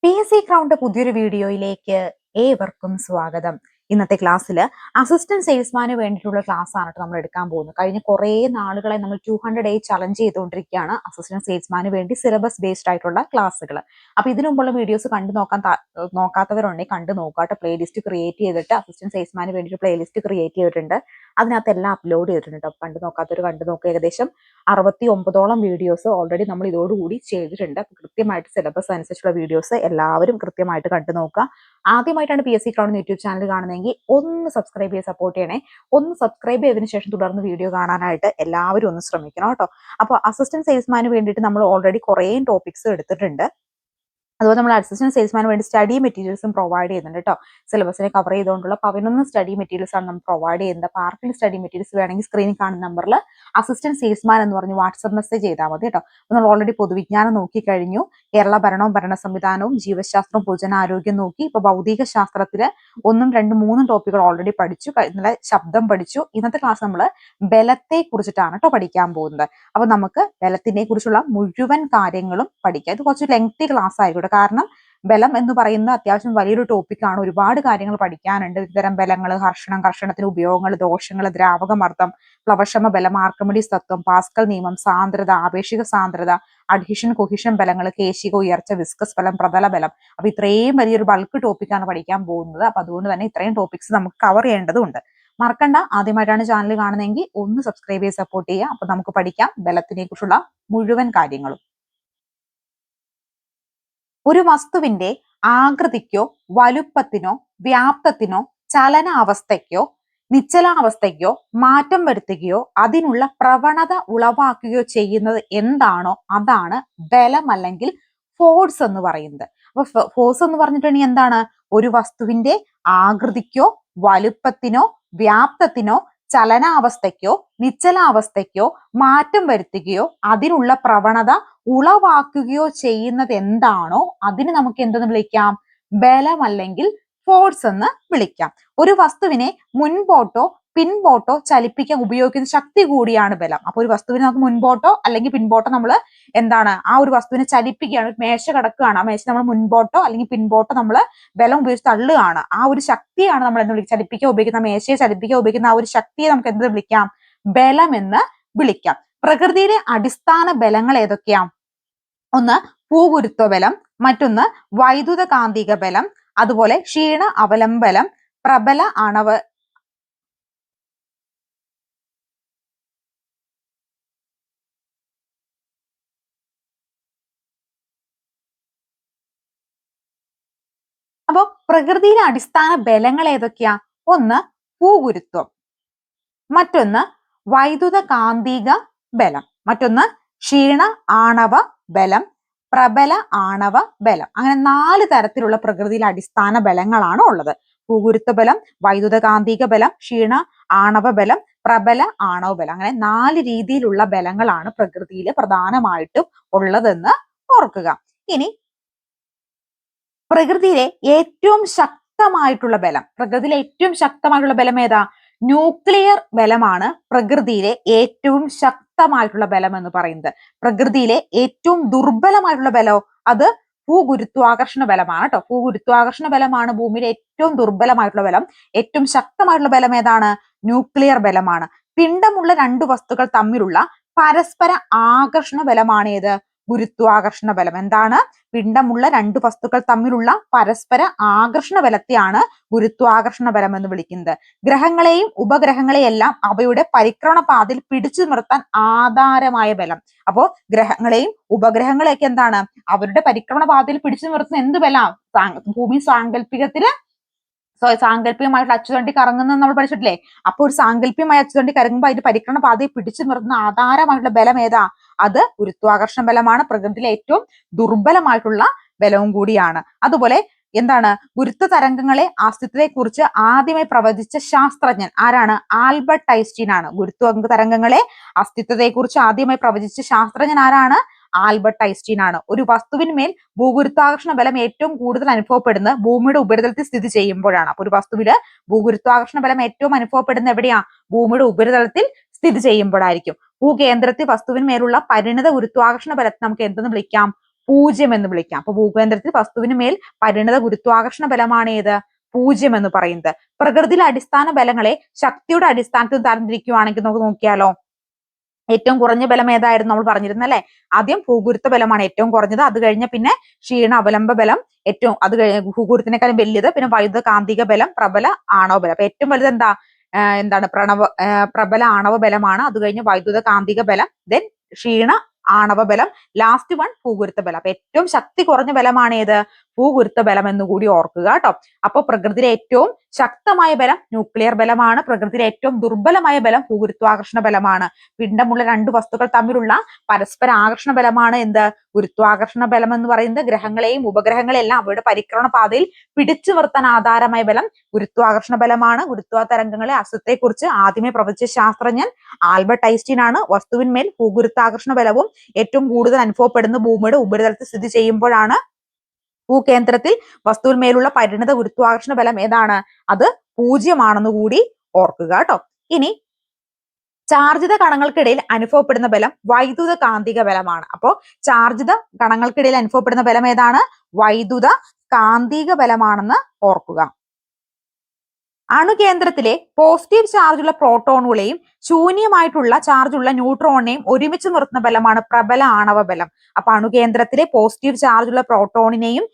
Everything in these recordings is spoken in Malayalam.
PSC ക്രൗണ്ട് പുതിയൊരു വീഡിയോയിലേക്ക് ഏവർക്കും സ്വാഗതം. ഇന്നത്തെ ക്ലാസ്സിൽ അസിസ്റ്റന്റ് സെയിൽസ്മാന് വേണ്ടിയിട്ടുള്ള ക്ലാസ് ആണ് നമ്മൾ എടുക്കാൻ പോകുന്നത്. കഴിഞ്ഞ കുറേ നാളുകളെ നമ്മൾ 200 ഡേ ചലഞ്ച് ചെയ്തുകൊണ്ടിരിക്കുകയാണ് അസിസ്റ്റന്റ് സെയിൽസ്മാന് വേണ്ടി സിലബസ് ബേസ്ഡ് ആയിട്ടുള്ള ക്ലാസ്സുകൾ. അപ്പൊ ഇതിനു മുമ്പുള്ള വീഡിയോസ് നോക്കാത്തവരുണ്ടെങ്കിൽ കണ്ടു നോക്കാട്ടെ. പ്ലേലിസ്റ്റ് ക്രിയേറ്റ് ചെയ്തിട്ട് അസിസ്റ്റന്റ് സെയിൽസ്മാന് വേണ്ടിയിട്ട് പ്ലേലിസ്റ്റ് ക്രിയേറ്റ് ചെയ്തിട്ടുണ്ട്. അതിനകത്ത് എല്ലാം അപ്ലോഡ് ചെയ്തിട്ടുണ്ട്. കണ്ടു നോക്കാത്തവർ കണ്ടു നോക്കുക. ഏകദേശം 69ഓളം വീഡിയോസ് ഓൾറെഡി നമ്മൾ ഇതോടുകൂടി ചെയ്തിട്ടുണ്ട്. കൃത്യമായിട്ട് സിലബസ് അനുസരിച്ചുള്ള വീഡിയോസ് എല്ലാവരും കൃത്യമായിട്ട് കണ്ടു നോക്കുക. ആദ്യമായിട്ടാണ് PSC ക്രൗണ്ട് യൂട്യൂബ് ചാനൽ കാണുന്നതെങ്കിൽ ഒന്ന് സബ്സ്ക്രൈബ് ചെയ്ത് സപ്പോർട്ട് ചെയ്യണേ. ഒന്ന് സബ്സ്ക്രൈബ് ചെയ്തതിനു ശേഷം തുടർന്ന് വീഡിയോ കാണാനായിട്ട് എല്ലാവരും ഒന്ന് ശ്രമിക്കണം കേട്ടോ. അപ്പോൾ അസിസ്റ്റന്റ് സെയിൽസ്മാന് വേണ്ടിയിട്ട് നമ്മൾ ഓൾറെഡി കുറേ ടോപ്പിക്സ് എടുത്തിട്ടുണ്ട്. അതുപോലെ നമ്മൾ അസിസ്റ്റന്റ് സെയിൽസ്മാന് വേണ്ടി സ്റ്റഡി മെറ്റീരിയൽസും പ്രൊവൈഡ് ചെയ്യുന്നുണ്ട് കേട്ടോ. സിലബസിനെ കവർ ചെയ്തുകൊണ്ടുള്ള 11 സ്റ്റഡി മെറ്റീരിയൽസ് ആണ് നമ്മൾ പ്രൊവൈഡ് ചെയ്യുന്നത്. അപ്പോൾ ആർക്കെങ്കിലും സ്റ്റഡി മെറ്റീരിയൽസ് വേണമെങ്കിൽ സ്ക്രീനിൽ കാണുന്ന നമ്പറിൽ അസിസ്റ്റന്റ് സെയിൽസ്മാൻ എന്ന് പറഞ്ഞ് വാട്സ്ആപ്പ് മെസ്സേജ് ചെയ്താൽ മതി കേട്ടോ. നമ്മൾ ഓൾറെഡി പൊതുവിജ്ഞാനം നോക്കിക്കഴിഞ്ഞു, കേരള ഭരണവും ഭരണ സംവിധാനവും ജീവശാസ്ത്രവും പൊതുജനാരോഗ്യം നോക്കി. ഇപ്പൊ ഭൗതിക ശാസ്ത്രത്തില് 1, 2, 3 ടോപ്പിക്കുകൾ ഓൾറെഡി പഠിച്ചു. ഇന്നലെ ശബ്ദം പഠിച്ചു. ഇന്നത്തെ ക്ലാസ് നമ്മൾ ബലത്തെ കുറിച്ചിട്ടാണ് കേട്ടോ പഠിക്കാൻ പോകുന്നത്. അപ്പൊ നമുക്ക് ബലത്തിനെ കുറിച്ചുള്ള മുഴുവൻ കാര്യങ്ങളും പഠിക്കാം. ഇത് കുറച്ച് ലെങ്തി ക്ലാസ് ആയിരിക്കും. കാരണം ബലം എന്ന് പറയുന്ന അത്യാവശ്യം വലിയൊരു ടോപ്പിക്കാണ്. ഒരുപാട് കാര്യങ്ങൾ പഠിക്കാനുണ്ട്. ഇത്തരം ബലങ്ങൾ, കർഷണത്തിന് ഉപയോഗങ്ങൾ, ദോഷങ്ങൾ, ദ്രാവകമർദ്ദം, പ്ലവക്ഷമ ബലം, ആർക്കിമിഡീസ് തത്വം, പാസ്കൽ നിയമം, സാന്ദ്രത, ആപേക്ഷിക സാന്ദ്രത, അഡ്ഹീഷൻ കൊഹിഷൻ ബലങ്ങൾ, കേശിക ഉയർച്ച, വിസ്കസ് ബലം, പ്രതല ബലം. അപ്പൊ ഇത്രയും വലിയൊരു ബൾക്ക് ടോപ്പിക്കാണ് പഠിക്കാൻ പോകുന്നത്. അപ്പൊ അതുകൊണ്ട് തന്നെ ഇത്രയും ടോപ്പിക്സ് നമുക്ക് കവർ ചെയ്യേണ്ടതുണ്ട്. മറക്കണ്ട, ആദ്യമായിട്ടാണ് ചാനൽ കാണുന്നതെങ്കിൽ ഒന്ന് സബ്സ്ക്രൈബ് ചെയ്ത് സപ്പോർട്ട് ചെയ്യുക. അപ്പൊ നമുക്ക് പഠിക്കാം ബലത്തിനെ കുറിച്ചുള്ള മുഴുവൻ കാര്യങ്ങളും. ഒരു വസ്തുവിന്റെ ആകൃതിക്കോ വലുപ്പത്തിനോ വ്യാപ്തത്തിനോ ചലനാവസ്ഥയ്ക്കോ നിശ്ചലാവസ്ഥയ്ക്കോ മാറ്റം വരുത്തുകയോ അതിനുള്ള പ്രവണത ഉളവാക്കുകയോ ചെയ്യുന്നത് എന്താണോ അതാണ് ബലം അല്ലെങ്കിൽ ഫോഴ്സ് എന്ന് പറയുന്നത്. അപ്പൊ ഫോഴ്സ് എന്ന് പറഞ്ഞിട്ടുണ്ടെങ്കിൽ എന്താണ്? ഒരു വസ്തുവിന്റെ ആകൃതിക്കോ വലുപ്പത്തിനോ വ്യാപ്തത്തിനോ ചലനാവസ്ഥയ്ക്കോ നിശ്ചലാവസ്ഥയ്ക്കോ മാറ്റം വരുത്തുകയോ അതിനുള്ള പ്രവണത ഉളവാക്കുകയോ ചെയ്യുന്നത് എന്താണോ അതിന് നമുക്ക് എന്തെന്ന് വിളിക്കാം? ബലം അല്ലെങ്കിൽ ഫോഴ്സ് എന്ന് വിളിക്കാം. ഒരു വസ്തുവിനെ മുൻപോട്ടോ പിൻപോട്ടോ ചലിപ്പിക്കാൻ ഉപയോഗിക്കുന്ന ശക്തി കൂടിയാണ് ബലം. അപ്പൊ ഒരു വസ്തുവിനെ നമുക്ക് മുൻപോട്ടോ അല്ലെങ്കിൽ പിൻപോട്ടോ നമ്മൾ എന്താണ് ആ ഒരു വസ്തുവിനെ ചലിപ്പിക്കുകയാണ്. മേശ കിടക്കുകയാണ്, ആ മേശ നമ്മൾ മുൻപോട്ടോ അല്ലെങ്കിൽ പിൻപോട്ടോ നമ്മൾ ബലം ഉപയോഗിച്ച് തള്ളുകയാണ്. ആ ഒരു ശക്തിയാണ് നമ്മൾ എന്ന് വിളിക്കുക. ചലിപ്പിക്കാൻ ഉപയോഗിക്കുന്ന, മേശയെ ചലിപ്പിക്കാൻ ഉപയോഗിക്കുന്ന ആ ഒരു ശക്തിയെ നമുക്ക് എന്ത് വിളിക്കാം? ബലം എന്ന് വിളിക്കാം. പ്രകൃതിയിലെ അടിസ്ഥാന ബലങ്ങൾ ഏതൊക്കെയാണ്? ഒന്ന് ഭൂഗുരുത്വ ബലം, മറ്റൊന്ന് വൈദ്യുത കാന്തിക ബലം, അതുപോലെ ക്ഷീണ അവലംബലം, പ്രബല ആണവ അപ്പോ പ്രകൃതിയിലെ അടിസ്ഥാന ബലങ്ങൾ ഏതൊക്കെയാ? ഒന്ന് ഭൂഗുരുത്വം, മറ്റൊന്ന് വൈദ്യുത കാന്തിക ബലം, മറ്റൊന്ന് ക്ഷീണ ആണവ ബലം, പ്രബല ആണവ ബലം. അങ്ങനെ 4 തരത്തിലുള്ള പ്രകൃതിയിലെ അടിസ്ഥാന ബലങ്ങളാണ് ഉള്ളത്. ഭൂഗുരുത്വ ബലം, വൈദ്യുത കാന്തിക ബലം, ക്ഷീണ ആണവ ബലം, പ്രബല ആണവ ബലം. അങ്ങനെ 4 രീതിയിലുള്ള ബലങ്ങളാണ് പ്രകൃതിയിൽ പ്രധാനമായിട്ടും ഉള്ളതെന്ന് ഓർക്കുക. ഇനി പ്രകൃതിയിലെ ഏറ്റവും ശക്തമായിട്ടുള്ള ബലം ഏതാ? ന്യൂക്ലിയർ ബലമാണ് പ്രകൃതിയിലെ ഏറ്റവും ശക്തമായിട്ടുള്ള ബലം എന്ന് പറയുന്നത്. പ്രകൃതിയിലെ ഏറ്റവും ദുർബലമായിട്ടുള്ള ബലോ? അത് ഭൂഗുരുത്വാകർഷണ ബലമാണ് കേട്ടോ. ഭൂഗുരുത്വാകർഷണ ബലമാണ് ഭൂമിയിലെ ഏറ്റവും ദുർബലമായിട്ടുള്ള ബലം. ഏറ്റവും ശക്തമായിട്ടുള്ള ബലം ഏതാണ്? ന്യൂക്ലിയർ ബലമാണ്. പിണ്ഡമുള്ള 2 വസ്തുക്കൾ തമ്മിലുള്ള പരസ്പര ആകർഷണ ബലമാണ് ഏത്? ഗുരുത്വാകർഷണ ബലം. എന്താണ്? പിണ്ഡമുള്ള 2 വസ്തുക്കൾ തമ്മിലുള്ള പരസ്പര ആകർഷണ ബലത്തെയാണ് ഗുരുത്വാകർഷണ ബലം എന്ന് വിളിക്കുന്നത്. ഗ്രഹങ്ങളെയും ഉപഗ്രഹങ്ങളെയെല്ലാം അവയുടെ പരിക്രമണ പാതയിൽ പിടിച്ചു നിർത്താൻ ആധാരമായ ബലം. അപ്പോ ഗ്രഹങ്ങളെയും ഉപഗ്രഹങ്ങളെയൊക്കെ എന്താണ്? അവരുടെ പരിക്രമണ പാതയിൽ പിടിച്ചു നിർത്തുന്ന എന്ത് ബലം? ഭൂമി സാങ്കല്പികമായിട്ടുള്ള അച്ചുതണ്ടി കറങ്ങുന്നത് നമ്മൾ പഠിച്ചിട്ടില്ലേ? അപ്പൊ ഒരു സാങ്കല്പികമായ അച്ചുതണ്ടി കറങ്ങുമ്പോൾ അതിന്റെ പരിക്രമണ പാതയെ പിടിച്ചു നിർത്തുന്ന ആധാരമായിട്ടുള്ള ബലം ഏതാ? അത് ഗുരുത്വാകർഷണ ബലമാണ്. പ്രകൃതിയിലെ ഏറ്റവും ദുർബലമായിട്ടുള്ള ബലവും കൂടിയാണ്. അതുപോലെ എന്താണ്? ഗുരുത്വ തരംഗങ്ങളെ അസ്തിത്വത്തെ കുറിച്ച് ആദ്യമായി പ്രവചിച്ച ശാസ്ത്രജ്ഞൻ ആരാണ്? ആൽബർട്ട് ഐൻസ്റ്റീൻ ആണ്. ഗുരുത്വ തരംഗങ്ങളെ അസ്തിത്വത്തെ കുറിച്ച് ആദ്യമായി പ്രവചിച്ച ശാസ്ത്രജ്ഞൻ ആരാണ്? ആൽബർട്ട് ഐൻസ്റ്റീൻ ആണ്. ഒരു വസ്തുവിന്മേൽ ഭൂഗുരുത്വാകർഷണ ബലം ഏറ്റവും കൂടുതൽ അനുഭവപ്പെടുന്നത് ഭൂമിയുടെ ഉപരിതലത്തിൽ സ്ഥിതി ചെയ്യുമ്പോഴാണ്. അപ്പൊ ഒരു വസ്തുവില് ഭൂഗുരുത്വാകർഷണ ബലം ഏറ്റവും അനുഭവപ്പെടുന്നത് എവിടെയാ? ഭൂമിയുടെ ഉപരിതലത്തിൽ സ്ഥിതി ചെയ്യുമ്പോഴായിരിക്കും. ഭൂകേന്ദ്രത്തിൽ വസ്തുവിന്മേലുള്ള പരിണിത ഗുരുത്വാകർഷണ ബലത്തെ നമുക്ക് എന്തെന്ന് വിളിക്കാം? പൂജ്യം എന്ന് വിളിക്കാം. അപ്പൊ ഭൂകേന്ദ്രത്തിൽ വസ്തുവിന് മേൽ പരിണത ഗുരുത്വാകർഷണ ബലമാണ് ഏത്? പൂജ്യം എന്ന് പറയുന്നത്. പ്രകൃതിയിലെ അടിസ്ഥാന ബലങ്ങളെ ശക്തിയുടെ അടിസ്ഥാനത്തിൽ തരംതിരിക്കുകയാണെങ്കിൽ നമുക്ക് നോക്കിയാലോ. ഏറ്റവും കുറഞ്ഞ ബലം ഏതായിരുന്നു നമ്മൾ പറഞ്ഞിരുന്നല്ലേ? ആദ്യം ഭൂഗുരുത്വ ബലമാണ് ഏറ്റവും കുറഞ്ഞത്. അത് കഴിഞ്ഞ പിന്നെ ക്ഷീണ അവലംബ ബലം ഏറ്റവും, അത് ഭൂഗുരുത്തിനേക്കാളും വലിയത്, പിന്നെ വൈദ്യുത കാന്തിക ബലം, പ്രബല ആണവ ബലം. അപ്പൊ ഏറ്റവും വലുത് എന്താണ് പ്രബല ആണവ ബലമാണ്. അത് കഴിഞ്ഞ് വൈദ്യുത കാന്തിക ബലം, ദെൻ ക്ഷീണ ആണവ ബലം, ലാസ്റ്റ് വൺ ഭൂഗുരുത്വ ബലം. അപ്പൊ ഏറ്റവും ശക്തി കുറഞ്ഞ ബലമാണ് ഏത്? ഭൂഗുരുത്വ ബലം എന്ന് കൂടി ഓർക്കുക കേട്ടോ. അപ്പൊ പ്രകൃതിയിലെ ഏറ്റവും ശക്തമായ ബലം ന്യൂക്ലിയർ ബലമാണ്. പ്രകൃതിയിലെ ഏറ്റവും ദുർബലമായ ബലം ഭൂഗുരുത്വാകർഷണ ബലമാണ്. പിണ്ഡമുള്ള രണ്ട് വസ്തുക്കൾ തമ്മിലുള്ള പരസ്പര ആകർഷണ ബലമാണ് എന്ത്? ഗുരുത്വാകർഷണ ബലം എന്ന് പറയുന്നത്. ഗ്രഹങ്ങളെയും ഉപഗ്രഹങ്ങളെയും എല്ലാം അവയുടെ പരിക്രമണ പാതയിൽ പിടിച്ചു നിർത്താൻ ആധാരമായ ബലം ഗുരുത്വാകർഷണ ബലമാണ്. ഗുരുത്വ തരംഗങ്ങളെ അസ്തിത്വത്തെക്കുറിച്ച് ആദ്യമേ പ്രവചിച്ച ശാസ്ത്രജ്ഞൻ ആൽബർട്ട് ഐൻസ്റ്റീൻ ആണ്. വസ്തുവിന്മേൽ ഭൂഗുരുത്വാകർഷണ ബലവും ഏറ്റവും കൂടുതൽ അനുഭവപ്പെടുന്ന ഭൂമിയുടെ ഉപരിതലത്തിൽ സ്ഥിതി ചെയ്യുമ്പോഴാണ്. ഭൂകേന്ദ്രത്തിൽ വസ്തുവിന്മേലുള്ള പരിണത ഗുരുത്വാകർഷണ ബലം ഏതാണ്? അത് പൂജ്യമാണെന്ന് കൂടി ഓർക്കുക കേട്ടോ. ഇനി ചാർജിത കണങ്ങൾക്കിടയിൽ അനുഭവപ്പെടുന്ന ബലം വൈദ്യുത കാന്തിക ബലമാണ്. അപ്പോ ചാർജിത കണങ്ങൾക്കിടയിൽ അനുഭവപ്പെടുന്ന ബലം ഏതാണ്? വൈദ്യുത കാന്തിക ബലമാണെന്ന് ഓർക്കുക. അണുകേന്ദ്രത്തിലെ പോസിറ്റീവ് ചാർജുള്ള പ്രോട്ടോണുകളെയും ശൂന്യമായിട്ടുള്ള ചാർജുള്ള ന്യൂട്രോണിനെയും ഒരുമിച്ച് നിർത്തുന്ന ബലമാണ് പ്രബല ആണവ ബലം. അപ്പൊ അണുകേന്ദ്രത്തിലെ പോസിറ്റീവ് ചാർജുള്ള പ്രോട്ടോണിനെയും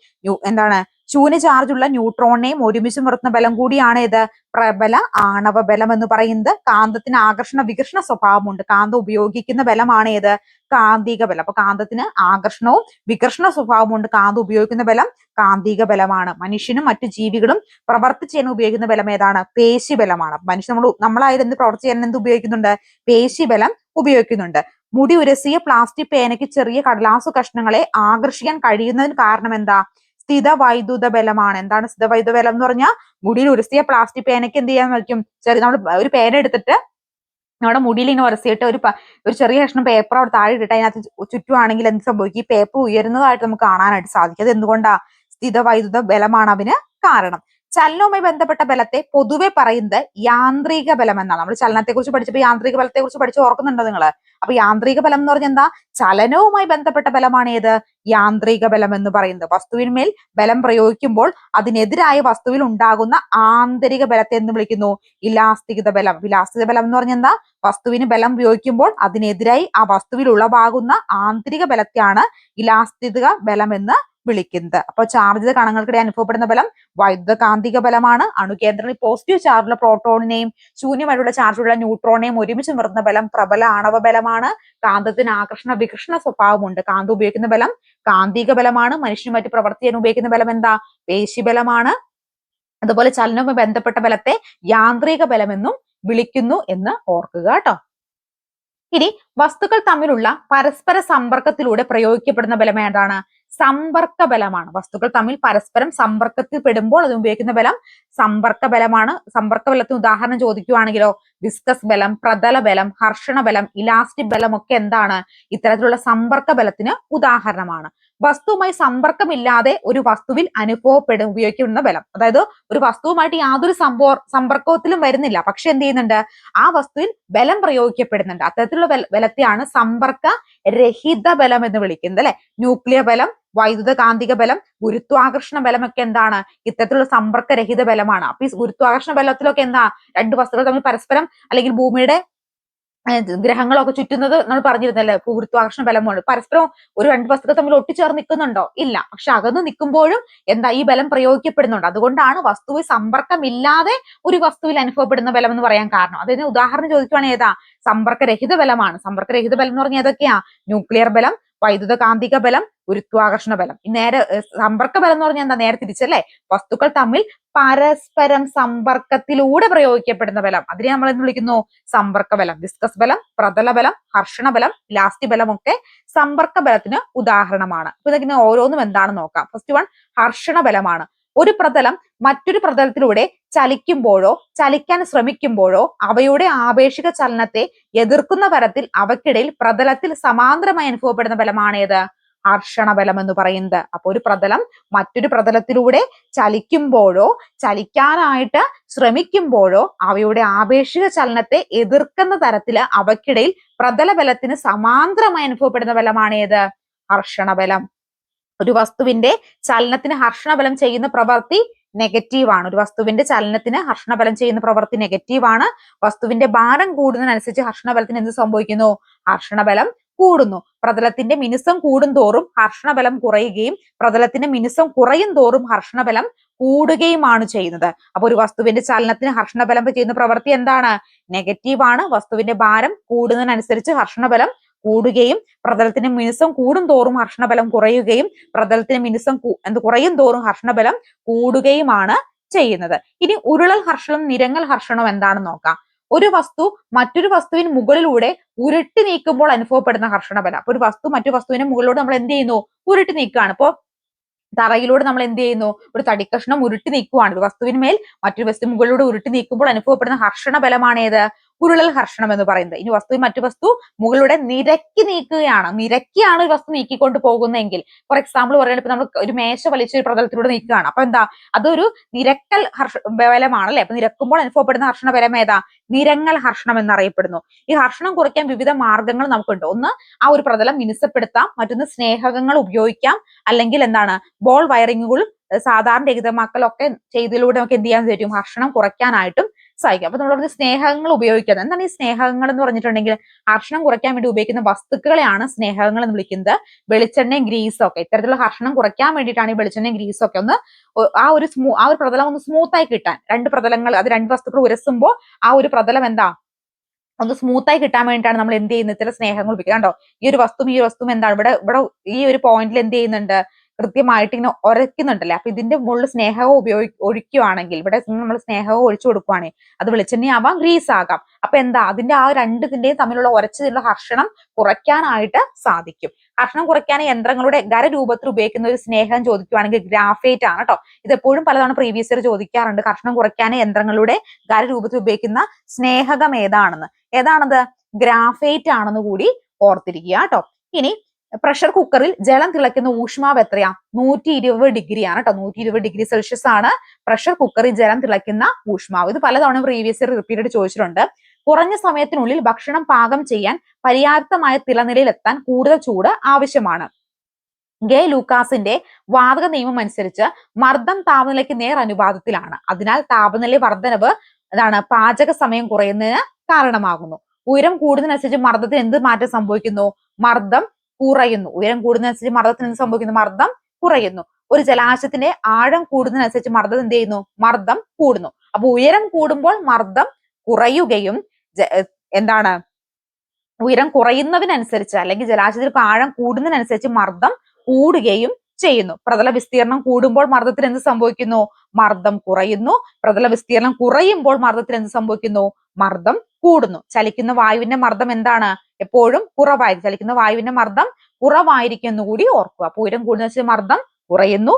ശൂന്യ ചാർജുള്ള ന്യൂട്രോണിനെയും ഒരുമിച്ച് നിർത്തുന്ന ബലം കൂടിയാണ് ഇത് പ്രബല ആണവ ബലം എന്ന് പറയുന്നത്. കാന്തത്തിന് ആകർഷണ വികർഷണ സ്വഭാവമുണ്ട്. കാന്തം ഉപയോഗിക്കുന്ന ബലമാണ് ഏത്? കാന്തിക ബലം. അപ്പൊ കാന്തത്തിന് ആകർഷണവും വികർഷണ സ്വഭാവമുണ്ട്. കാന്തം ഉപയോഗിക്കുന്ന ബലം കാന്തിക ബലമാണ്. മനുഷ്യനും മറ്റു ജീവികളും പ്രവർത്തിച്ച് ചെയ്യാൻ ഉപയോഗിക്കുന്ന ബലം ഏതാണ്? പേശി ബലമാണ്. മനുഷ്യൻ നമ്മളായാലും എന്ത് പ്രവർത്തി ചെയ്യാൻ എന്ത് ഉപയോഗിക്കുന്നുണ്ട്? പേശി ബലം ഉപയോഗിക്കുന്നുണ്ട്. മുടി ഉരസിയ പ്ലാസ്റ്റിക് പേനയ്ക്ക് ചെറിയ കടലാസു കഷ്ണങ്ങളെ ആകർഷിക്കാൻ കഴിയുന്നതിന് കാരണം എന്താ? സ്ഥിത വൈദ്യുത ബലമാണ്. എന്താണ് സ്ഥിത വൈദ്യുത ബലം എന്ന് പറഞ്ഞാൽ മുടിയിൽ ഉരസിയ പ്ലാസ്റ്റിക് പേനയ്ക്ക് എന്ത് ചെയ്യാൻ പറ്റും? നമ്മൾ ഒരു പേന എടുത്തിട്ട് നമ്മുടെ മുടിയിൽ ഇങ്ങനെ ഉരസിയിട്ട് ഒരു ചെറിയ കഷ്ണം പേപ്പർ അവിടെ താഴെ ഇട്ടിട്ട് അതിനകത്ത് ചുറ്റുവാണെങ്കിൽ എന്ത് സംഭവിക്കും? ഈ പേപ്പർ ഉയരുന്നതായിട്ട് നമുക്ക് കാണാനായിട്ട് സാധിക്കും. അത് എന്തുകൊണ്ടാ? സ്ഥിത വൈദ്യുത ബലമാണ് അതിന് കാരണം. ചലനവുമായി ബന്ധപ്പെട്ട ബലത്തെ പൊതുവെ പറയുന്നത് യാന്ത്രിക ബലം എന്നാണ്. നമ്മൾ ചലനത്തെ കുറിച്ച് പഠിച്ചപ്പോൾ യാന്ത്രിക ബലത്തെ കുറിച്ച് പഠിച്ച് ഓർക്കുന്നുണ്ടോ നിങ്ങള്? അപ്പൊ യാന്ത്രിക ബലം എന്ന് പറഞ്ഞാൽ എന്താ? ചലനവുമായി ബന്ധപ്പെട്ട ബലമാണ് ഏത്? യാന്ത്രിക ബലം എന്ന് പറയുന്നത്. വസ്തുവിന്മേൽ ബലം പ്രയോഗിക്കുമ്പോൾ അതിനെതിരായ വസ്തുവിൽ ഉണ്ടാകുന്ന ആന്തരിക ബലത്തെ എന്ന് വിളിക്കുന്നു? ഇലാസ്തികത ബലം. ഇലാസ്തിക ബലം എന്ന് പറഞ്ഞാൽ എന്താ? വസ്തുവിന് ബലം പ്രയോഗിക്കുമ്പോൾ അതിനെതിരായി ആ വസ്തുവിൽ ഉളവാകുന്ന ആന്തരിക ബലത്തെയാണ് ഇലാസ്തിക ബലം എന്ന് വിളിക്കുന്നത്. അപ്പൊ ചാർജിത കണങ്ങൾക്കിടെ അനുഭവപ്പെടുന്ന ബലം വൈദ്യുത കാന്തിക ബലമാണ്. അണുകേന്ദ്രങ്ങളിൽ പോസിറ്റീവ് ചാർജുള്ള പ്രോട്ടോണിനെയും ശൂന്യമായിട്ടുള്ള ചാർജുള്ള ന്യൂട്രോണിനെയും ഒരുമിച്ച് നിർത്തുന്ന ബലം പ്രബല ആണവ ബലമാണ്. കാന്തത്തിന് ആകർഷണ വികർഷണ സ്വഭാവമുണ്ട്. കാന്തം ഉപയോഗിക്കുന്ന ബലം കാന്തിക ബലമാണ്. മനുഷ്യന് മറ്റു പ്രവർത്തി ചെയ്യാൻ ഉപയോഗിക്കുന്ന ബലം എന്താ? പേശി ബലമാണ്. അതുപോലെ ചലനവുമായി ബന്ധപ്പെട്ട ബലത്തെ യാന്ത്രിക ബലമെന്നും വിളിക്കുന്നു എന്ന് ഓർക്കുക കേട്ടോ. ഇനി വസ്തുക്കൾ തമ്മിലുള്ള പരസ്പര സമ്പർക്കത്തിലൂടെ പ്രയോഗിക്കപ്പെടുന്ന ബലം ഏതാണ്? സമ്പർക്ക ബലമാണ്. വസ്തുക്കൾ തമ്മിൽ പരസ്പരം സമ്പർക്കത്തിൽ പെടുമ്പോൾ അത് ഉപയോഗിക്കുന്ന ബലം സമ്പർക്ക ബലമാണ്. സമ്പർക്ക ബലത്തിന് ഉദാഹരണം ചോദിക്കുകയാണെങ്കിലോ വിസ്കസ് ബലം, പ്രതല ബലം, ഹർഷണ ബലം, ഇലാസ്റ്റിക് ബലം ഒക്കെ എന്താണ്? ഇത്തരത്തിലുള്ള സമ്പർക്ക ബലത്തിന് ഉദാഹരണമാണ്. വസ്തുവുമായി സമ്പർക്കമില്ലാതെ ഒരു വസ്തുവിൽ ഉപയോഗിക്കുന്ന ബലം, അതായത് ഒരു വസ്തുവുമായിട്ട് യാതൊരു സമ്പർക്കത്തിലും വരുന്നില്ല, പക്ഷെ എന്ത് ചെയ്യുന്നുണ്ട്? ആ വസ്തുവിൽ ബലം പ്രയോഗിക്കപ്പെടുന്നുണ്ട്. അത്തരത്തിലുള്ള ബലത്തെയാണ് സമ്പർക്ക രഹിത ബലം എന്ന് വിളിക്കുന്നത് അല്ലെ. ന്യൂക്ലിയർ ബലം, വൈദ്യുത കാന്തിക ബലം, ഗുരുത്വാകർഷണ ബലം ഒക്കെ എന്താണ്? ഇത്തരത്തിലുള്ള സമ്പർക്കരഹിത ബലമാണ്. അപ്പൊ ഈ ഗുരുത്വാകർഷണ ബലത്തിലൊക്കെ എന്താ? രണ്ട് വസ്തുക്കൾ തമ്മിൽ പരസ്പരം അല്ലെങ്കിൽ ഭൂമിയുടെ ഗ്രഹങ്ങളൊക്കെ ചുറ്റുന്നത് നമ്മൾ പറഞ്ഞിരുന്നല്ലേ, ഗുരുത്വാകർഷണ ബലമാണ്. പരസ്പരം ഒരു രണ്ട് വസ്തുക്കൾ തമ്മിൽ ഒട്ടിച്ചേർന്ന് നിൽക്കുന്നുണ്ടോ? ഇല്ല. പക്ഷെ അകന്ന് നിൽക്കുമ്പോഴും എന്താ? ഈ ബലം പ്രയോഗിക്കപ്പെടുന്നുണ്ട്. അതുകൊണ്ടാണ് വസ്തുവിൽ സമ്പർക്കമില്ലാതെ ഒരു വസ്തുവിൽ അനുഭവപ്പെടുന്ന ബലം എന്ന് പറയാൻ കാരണം. അതിന് ഉദാഹരണം ചോദിക്കുവാണെങ്കിൽ ഏതാ? സമ്പർക്കരഹിത ബലമാണ്. സമ്പർക്കരഹിത ബലം എന്ന് പറഞ്ഞാൽ ഏതൊക്കെയാ? ന്യൂക്ലിയർ ബലം, വൈദ്യുത കാന്തിക ബലം, ഗുരുത്വാകർഷണ ബലം. നേരെ സമ്പർക്ക ബലം എന്ന് പറഞ്ഞാൽ എന്താ? നേരെ തിരിച്ചല്ലേ, വസ്തുക്കൾ തമ്മിൽ പരസ്പരം സമ്പർക്കത്തിലൂടെ പ്രയോഗിക്കപ്പെടുന്ന ബലം. അതിനെ നമ്മൾ എന്ന് വിളിക്കുന്നു? സമ്പർക്ക ബലം. വിസ്കസ് ബലം, പ്രതല ബലം, ഹർഷണ ബലം, ഇലാസ്റ്റിക് ബലം ഒക്കെ സമ്പർക്ക ബലത്തിന് ഉദാഹരണമാണ്. അപ്പൊ ഇതൊക്കെ ഓരോന്നും എന്താണെന്ന് നോക്കാം. ഫസ്റ്റ് വൺ ഹർഷണ ബലമാണ്. ഒരു പ്രതലം മറ്റൊരു പ്രതലത്തിലൂടെ ചലിക്കുമ്പോഴോ ചലിക്കാൻ ശ്രമിക്കുമ്പോഴോ അവയുടെ ആപേക്ഷിക ചലനത്തെ എതിർക്കുന്ന തരത്തിൽ അവയ്ക്കിടയിൽ പ്രതലത്തിൽ സമാന്തരമായി അനുഭവപ്പെടുന്ന ബലമാണ് ഏത്? ഹർഷണ ബലം എന്ന് പറയുന്നത്. അപ്പൊ ഒരു പ്രതലം മറ്റൊരു പ്രതലത്തിലൂടെ ചലിക്കുമ്പോഴോ ചലിക്കാനായിട്ട് ശ്രമിക്കുമ്പോഴോ അവയുടെ ആപേക്ഷിക ചലനത്തെ എതിർക്കുന്ന തരത്തില് അവയ്ക്കിടയിൽ പ്രതല ബലത്തിന് സമാന്തരമായി അനുഭവപ്പെടുന്ന ബലമാണ് ഏത്? ഹർഷണ ബലം. ഒരു വസ്തുവിന്റെ ചലനത്തിന് ഹർഷണബലം ചെയ്യുന്ന പ്രവൃത്തി നെഗറ്റീവ് ആണ്. ഒരു വസ്തുവിന്റെ ചലനത്തിന് ഹർഷണബലം ചെയ്യുന്ന പ്രവൃത്തി നെഗറ്റീവ് ആണ്. വസ്തുവിന്റെ ഭാരം കൂടുന്നതിനനുസരിച്ച് ഹർഷണബലത്തിന് എന്ത് സംഭവിക്കുന്നു? ഹർഷണബലം കൂടുന്നു. പ്രതലത്തിന്റെ മിനുസം കൂടുന്തോറും ഹർഷണബലം കുറയുകയും പ്രതലത്തിന്റെ മിനുസം കുറയും തോറും ഹർഷണബലം കൂടുകയുമാണ് ചെയ്യുന്നത്. അപ്പൊ ഒരു വസ്തുവിന്റെ ചലനത്തിന് ഹർഷണബലം ചെയ്യുന്ന പ്രവൃത്തി എന്താണ്? നെഗറ്റീവ് ആണ്. വസ്തുവിന്റെ ഭാരം കൂടുന്നതിനനുസരിച്ച് ഹർഷണബലം കൂടുകയും പ്രതലത്തിന്റെ മിനുസം കൂടും തോറും ഹർഷണബലം കുറയുകയും പ്രതലത്തിന്റെ മിനുസം കുറയും തോറും ഹർഷണബലം കൂടുകയുമാണ് ചെയ്യുന്നത്. ഇനി ഉരുളൽ ഹർഷണവും നിരങ്ങൽ ഹർഷണവും എന്താണെന്ന് നോക്കാം. ഒരു വസ്തു മറ്റൊരു വസ്തുവിന് മുകളിലൂടെ ഉരുട്ടി നീക്കുമ്പോൾ അനുഭവപ്പെടുന്ന ഹർഷണബലം. അപ്പൊ ഒരു വസ്തു മറ്റു വസ്തുവിന്റെ മുകളിലൂടെ നമ്മൾ എന്ത് ചെയ്യുന്നു? ഉരുട്ടി നീക്കുകയാണ്. ഇപ്പോ തറയിലൂടെ നമ്മൾ എന്ത് ചെയ്യുന്നു? ഒരു തടിക്കഷ്ണം ഉരുട്ടി നീക്കുവാണ്. ഒരു വസ്തുവിന്മേൽ മറ്റൊരു വസ്തു മുകളിലൂടെ ഉരുട്ടി നീക്കുമ്പോൾ അനുഭവപ്പെടുന്ന ഹർഷണ ബലമാണ് ഏത്? ഉരുളൽ ഹർഷണം എന്ന് പറയുന്നത്. ഇനി മറ്റു വസ്തു മുകളിലൂടെ നിരക്കി നീക്കുകയാണ്. നിരക്കിയാണ് ഒരു വസ്തു നീക്കിക്കൊണ്ട് പോകുന്നതെങ്കിൽ, ഫോർ എക്സാമ്പിൾ പറയുന്നത് ഇപ്പൊ നമ്മൾ ഒരു മേശ വലിച്ച ഒരു പ്രതലത്തിലൂടെ നീക്കുകയാണ്. അപ്പൊ എന്താ? അതൊരു നിരക്കൽ ബലമാണ് അല്ലെ? അപ്പൊ നിരക്കുമ്പോൾ അനുഭവപ്പെടുന്ന ഹർഷണ ബലം ഏതാ? നിരങ്ങൽ ഹർഷണം എന്നറിയപ്പെടുന്നു. ഈ ഹർഷണം കുറയ്ക്കാൻ വിവിധ മാർഗങ്ങൾ നമുക്കുണ്ട്. ഒന്ന്, ആ ഒരു പ്രതലം മിനുസപ്പെടുത്താം. മറ്റൊന്ന്, സ്നേഹകങ്ങൾ ഉപയോഗിക്കാം. അല്ലെങ്കിൽ എന്താണ്? ബോൾ വയറിങ്ങുകളും സാധാരണ രഹിതമാക്കലൊക്കെ ചെയ്തതിലൂടെ നമുക്ക് എന്ത് ചെയ്യാൻ പറ്റും? ഹർഷണം കുറയ്ക്കാനായിട്ടും സാധിക്കും. അപ്പൊ നമ്മൾ സ്നേഹകങ്ങൾ ഉപയോഗിക്കുന്നത്. എന്താണ് ഈ സ്നേഹകങ്ങൾ എന്ന് പറഞ്ഞിട്ടുണ്ടെങ്കിൽ, ഹർഷണം കുറയ്ക്കാൻ വേണ്ടി ഉപയോഗിക്കുന്ന വസ്തുക്കളെയാണ് സ്നേഹകങ്ങൾ എന്ന് വിളിക്കുന്നത്. വെളിച്ചെണ്ണയും ഗ്രീസും ഒക്കെ ഇത്തരത്തിലുള്ള ഹർഷണം കുറയ്ക്കാൻ വേണ്ടിയിട്ടാണ് ഈ വെളിച്ചെണ്ണയും ഗ്രീസും ഒക്കെ ഒന്ന് ആ ഒരു പ്രതലം ഒന്ന് സ്മൂത്ത് ആയി കിട്ടാൻ, രണ്ട് വസ്തുക്കൾ ഉരസുമ്പോൾ ആ ഒരു പ്രതലം എന്താ ഒന്ന് സ്മൂത്തായി കിട്ടാൻ വേണ്ടിയിട്ടാണ് നമ്മൾ എന്ത് ചെയ്യുന്നത്? ഇത്തരം സ്നേഹങ്ങൾ ഉപയോഗിക്കുക. കണ്ടോ, ഈ ഒരു വസ്തു എന്താണ് ഇവിടെ ഈ ഒരു പോയിന്റിൽ എന്ത് ചെയ്യുന്നുണ്ട്? കൃത്യമായിട്ട് ഇങ്ങനെ ഉരയ്ക്കുന്നുണ്ടല്ലേ. അപ്പൊ ഇതിന്റെ മുകളിൽ സ്നേഹവും ഒഴിക്കുകയാണെങ്കിൽ, ഇവിടെ നമ്മൾ സ്നേഹവും ഒഴിച്ചു കൊടുക്കുവാണെങ്കിൽ അത് വെളിച്ചെണ്ണയാവാം, ഗ്രീസ് ആകാം. അപ്പൊ എന്താ? അതിന്റെ ആ രണ്ടിന്റെയും തമ്മിലുള്ള ഉരച്ചതിലുള്ള ഹർഷണം കുറയ്ക്കാനായിട്ട് സാധിക്കും. ഹർഷണം കുറയ്ക്കാൻ യന്ത്രങ്ങളുടെ ഖരരൂപത്തിൽ ഉപയോഗിക്കുന്ന ഒരു സ്നേഹം ചോദിക്കുകയാണെങ്കിൽ ഗ്രാഫൈറ്റ് ആണ് കേട്ടോ. ഇത് എപ്പോഴും പലതവണ പ്രീവിയസ് ഇയർ ചോദിക്കാറുണ്ട്. ഹർഷണം കുറയ്ക്കാൻ യന്ത്രങ്ങളുടെ ഖരരൂപത്തിൽ ഉപയോഗിക്കുന്ന സ്നേഹകം ഏതാണത്? ഗ്രാഫൈറ്റ് ആണെന്ന് കൂടി ഓർത്തിരിക്കുക കേട്ടോ. ഇനി പ്രഷർ കുക്കറിൽ ജലം തിളയ്ക്കുന്ന ഊഷ്മാവ് എത്രയാ? 120 ഡിഗ്രി ആണ് കേട്ടോ. 120 ഡിഗ്രി സെൽഷ്യസ് ആണ് പ്രഷർ കുക്കറിൽ ജലം തിളയ്ക്കുന്ന ഊഷ്മാവ്. ഇത് പലതവണ പ്രീവിയസ് ഇയർ റിപ്പീറ്റഡ് ചോദിച്ചിട്ടുണ്ട്. കുറഞ്ഞ സമയത്തിനുള്ളിൽ ഭക്ഷണം പാകം ചെയ്യാൻ പര്യാപ്തമായ തിളനിലയിലെത്താൻ കൂടുതൽ ചൂട് ആവശ്യമാണ്. ഗേ ലൂക്കാസിന്റെ വാതക നിയമം അനുസരിച്ച് മർദ്ദം താപനിലയ്ക്ക് നേർ അനുപാതത്തിലാണ്. അതിനാൽ താപനില വർധനവ് പാചക സമയം കുറയുന്നതിന് കാരണമാകുന്നു. ഉയരം കൂടുന്നതിനനുസരിച്ച് മർദ്ദത്തിന് എന്ത് മാറ്റം സംഭവിക്കുന്നു? മർദ്ദം കുറയുന്നു. ഉയരം കൂടുന്നതനുസരിച്ച് മർദ്ദത്തിന് എന്ത് സംഭവിക്കുന്നു? മർദ്ദം കുറയുന്നു. ഒരു ജലാശയത്തിന്റെ ആഴം കൂടുന്നതിനനുസരിച്ച് മർദ്ദം എന്ത് ചെയ്യുന്നു? മർദ്ദം കൂടുന്നു. അപ്പൊ ഉയരം കൂടുമ്പോൾ മർദ്ദം കുറയുകയും ഉയരം കുറയുന്നതിനനുസരിച്ച് അല്ലെങ്കിൽ ജലാശയത്തിൽ ആഴം കൂടുന്നതിനനുസരിച്ച് മർദ്ദം കൂടുകയും ചെയ്യുന്നു. പ്രതല വിസ്തീർണം കൂടുമ്പോൾ മർദ്ദത്തിന് എന്ത് സംഭവിക്കുന്നു? മർദ്ദം കുറയുന്നു. പ്രതല വിസ്തീർണം കുറയുമ്പോൾ മർദ്ദത്തിന് എന്ത് സംഭവിക്കുന്നു? മർദ്ദം കൂടുന്നു. ചലിക്കുന്ന വായുവിന്റെ മർദ്ദം എന്താണ്? എപ്പോഴും കുറവായിരിക്കും. ചലിക്കുന്ന വായുവിന്റെ മർദ്ദം കുറവായിരിക്കും എന്ന് കൂടി ഓർക്കുക. അപ്പൊ ഉയരം കൂടുന്നതിനനുസരിച്ച് മർദ്ദം കുറയുന്നു.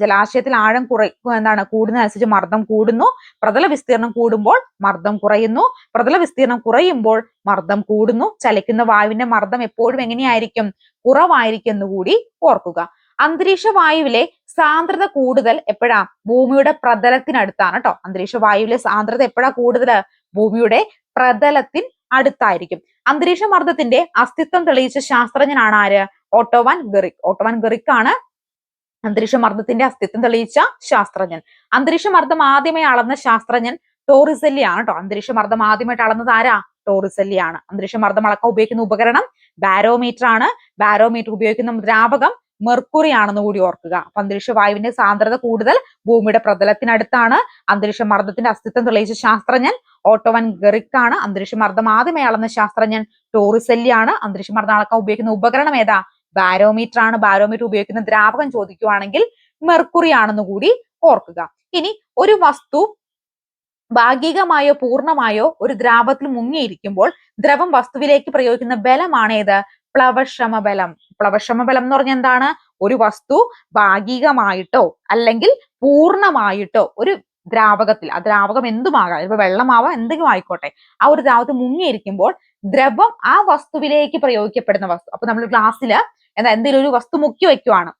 ജലാശയത്തിൽ ആഴം കൂടുന്നതനുസരിച്ച് മർദ്ദം കൂടുന്നു. പ്രതല വിസ്തീർണം കൂടുമ്പോൾ മർദ്ദം കുറയുന്നു. പ്രതല വിസ്തീർണം കുറയുമ്പോൾ മർദ്ദം കൂടുന്നു. ചലിക്കുന്ന വായുവിന്റെ മർദ്ദം എപ്പോഴും എങ്ങനെയായിരിക്കും? കുറവായിരിക്കും എന്ന് കൂടി ഓർക്കുക. അന്തരീക്ഷ വായുവിലെ സാന്ദ്രത കൂടുതൽ എപ്പോഴാ? ഭൂമിയുടെ പ്രതലത്തിനടുത്താണ് കേട്ടോ. അന്തരീക്ഷ വായുവിലെ സാന്ദ്രത എപ്പോഴാ കൂടുതൽ? ഭൂമിയുടെ പ്രതലത്തിന് അടുത്തായിരിക്കും. അന്തരീക്ഷ മർദ്ദത്തിന്റെ അസ്തിത്വം തെളിയിച്ച ശാസ്ത്രജ്ഞനാണ് ആര്? ഓട്ടോ വാൻ ഗെറിക് ആണ് അന്തരീക്ഷ മർദ്ദത്തിന്റെ അസ്തിത്വം തെളിയിച്ച ശാസ്ത്രജ്ഞൻ. അന്തരീക്ഷ മർദ്ദം ആദ്യമായി അളന്ന ശാസ്ത്രജ്ഞൻ ടോറിസെല്ലി ആണ് കേട്ടോ. അന്തരീക്ഷ മർദ്ദം ആദ്യമായിട്ട് അളന്നത് ആരാ? ടോറിസെല്ലി ആണ്. അന്തരീക്ഷ മർദ്ദം അളക്കാൻ ഉപയോഗിക്കുന്ന ഉപകരണം ബാരോമീറ്റർ ആണ്. ബാരോമീറ്റർ ഉപയോഗിക്കുന്ന ദ്രാവകം മെർക്കുറി ആണെന്ന് കൂടി ഓർക്കുക. അപ്പൊ അന്തരീക്ഷ വായുവിന്റെ സാന്ദ്രത കൂടുതൽ ഭൂമിയുടെ പ്രതലത്തിനടുത്താണ്. അന്തരീക്ഷ മർദ്ദത്തിന്റെ അസ്തിത്വം തെളിയിച്ച ശാസ്ത്രജ്ഞൻ ഓട്ടോ വാൻ ഗെറിക് ആണ്. അന്തരീക്ഷ മർദ്ദം ആദ്യമായി അളന്ന ശാസ്ത്രജ്ഞൻ ടോറിസെല്ലി ആണ്. അന്തരീക്ഷ മർദ്ദം അളക്കാൻ ഉപയോഗിക്കുന്ന ഉപകരണം ഏതാ? ബാരോമീറ്റർ ആണ്. ബാരോമീറ്റർ ഉപയോഗിക്കുന്ന ദ്രാവകം ചോദിക്കുവാണെങ്കിൽ മെർക്കുറി ആണെന്ന് കൂടി ഓർക്കുക. ഇനി ഒരു വസ്തു ഭാഗികമായോ പൂർണ്ണമായോ ഒരു ദ്രാവകത്തിൽ മുങ്ങിയിരിക്കുമ്പോൾ ദ്രവം വസ്തുവിലേക്ക് പ്രയോഗിക്കുന്ന ബലമാണ് ഏത്? പ്ലവക്ഷമ ബലം. പ്ലവക്ഷമ ബലം എന്ന് പറഞ്ഞാൽ എന്താണ്? ഒരു വസ്തു ഭാഗികമായിട്ടോ അല്ലെങ്കിൽ പൂർണ്ണമായിട്ടോ ഒരു ദ്രാവകത്തിൽ, ആ ദ്രാവകം എന്തുമാകാം, ഇപ്പൊ വെള്ളമാവാം, എന്തെങ്കിലും ആയിക്കോട്ടെ, ആ ഒരു ദ്രാവകത്തിൽ മുങ്ങിയിരിക്കുമ്പോൾ ദ്രവം ആ വസ്തുവിലേക്ക് പ്രയോഗിക്കപ്പെടുന്ന വസ്തു. അപ്പൊ നമ്മൾ ക്ലാസ്സിൽ എന്തെങ്കിലും ഒരു വസ്തു മുക്കി വെക്കുവാണ്.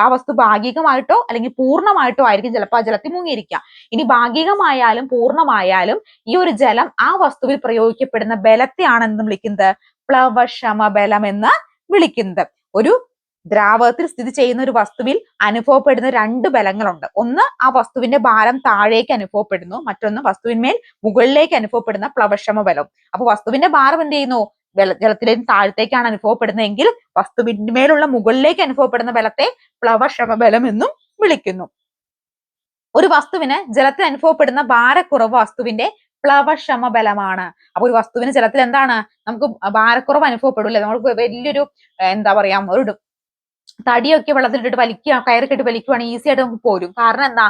ആ വസ്തു ഭാഗികമായിട്ടോ അല്ലെങ്കിൽ പൂർണ്ണമായിട്ടോ ആയിരിക്കും ചിലപ്പോൾ ആ ജലത്തിൽ മുങ്ങിയിരിക്കുക. ഇനി ഭാഗികമായാലും പൂർണ്ണമായാലും ഈ ഒരു ജലം ആ വസ്തുവിൽ പ്രയോഗിക്കപ്പെടുന്ന ബലത്തെയാണ് എന്ത് വിളിക്കുന്നത്? പ്ലവക്ഷമ ബലം എന്ന് വിളിക്കുന്നത്. ഒരു ദ്രാവകത്തിൽ സ്ഥിതി ചെയ്യുന്ന ഒരു വസ്തുവിൽ അനുഭവപ്പെടുന്ന രണ്ട് ബലങ്ങളുണ്ട്. ഒന്ന് ആ വസ്തുവിന്റെ ഭാരം താഴേക്ക് അനുഭവപ്പെടുന്നു, മറ്റൊന്ന് വസ്തുവിന്മേൽ മുകളിലേക്ക് അനുഭവപ്പെടുന്ന പ്ലവക്ഷമ ബലം. അപ്പൊ വസ്തുവിന്റെ ഭാരം എന്ത് ചെയ്യുന്നു? ജലത്തിലേക്ക് താഴത്തേക്കാണ് അനുഭവപ്പെടുന്നതെങ്കിൽ വസ്തുവിന്മേലുള്ള മുകളിലേക്ക് അനുഭവപ്പെടുന്ന ബലത്തെ പ്ലവക്ഷമ ബലം എന്നും വിളിക്കുന്നു. ഒരു വസ്തുവിന് ജലത്തിൽ അനുഭവപ്പെടുന്ന ഭാരക്കുറവ് വസ്തുവിന്റെ പ്ലവക്ഷമ ബലമാണ്. അപ്പൊ ഒരു വസ്തുവിന് ജലത്തിൽ എന്താണ് നമുക്ക് ഭാരക്കുറവ് അനുഭവപ്പെടില്ലേ? നമുക്ക് വലിയൊരു എന്താ പറയാ ഒരു തടിയൊക്കെ വെള്ളത്തിലിട്ടിട്ട് വലിക്കുക, കയറി കെട്ടി വലിക്കുവാണെങ്കിൽ ഈസി ആയിട്ട് നമുക്ക് പോരും. കാരണം എന്താ,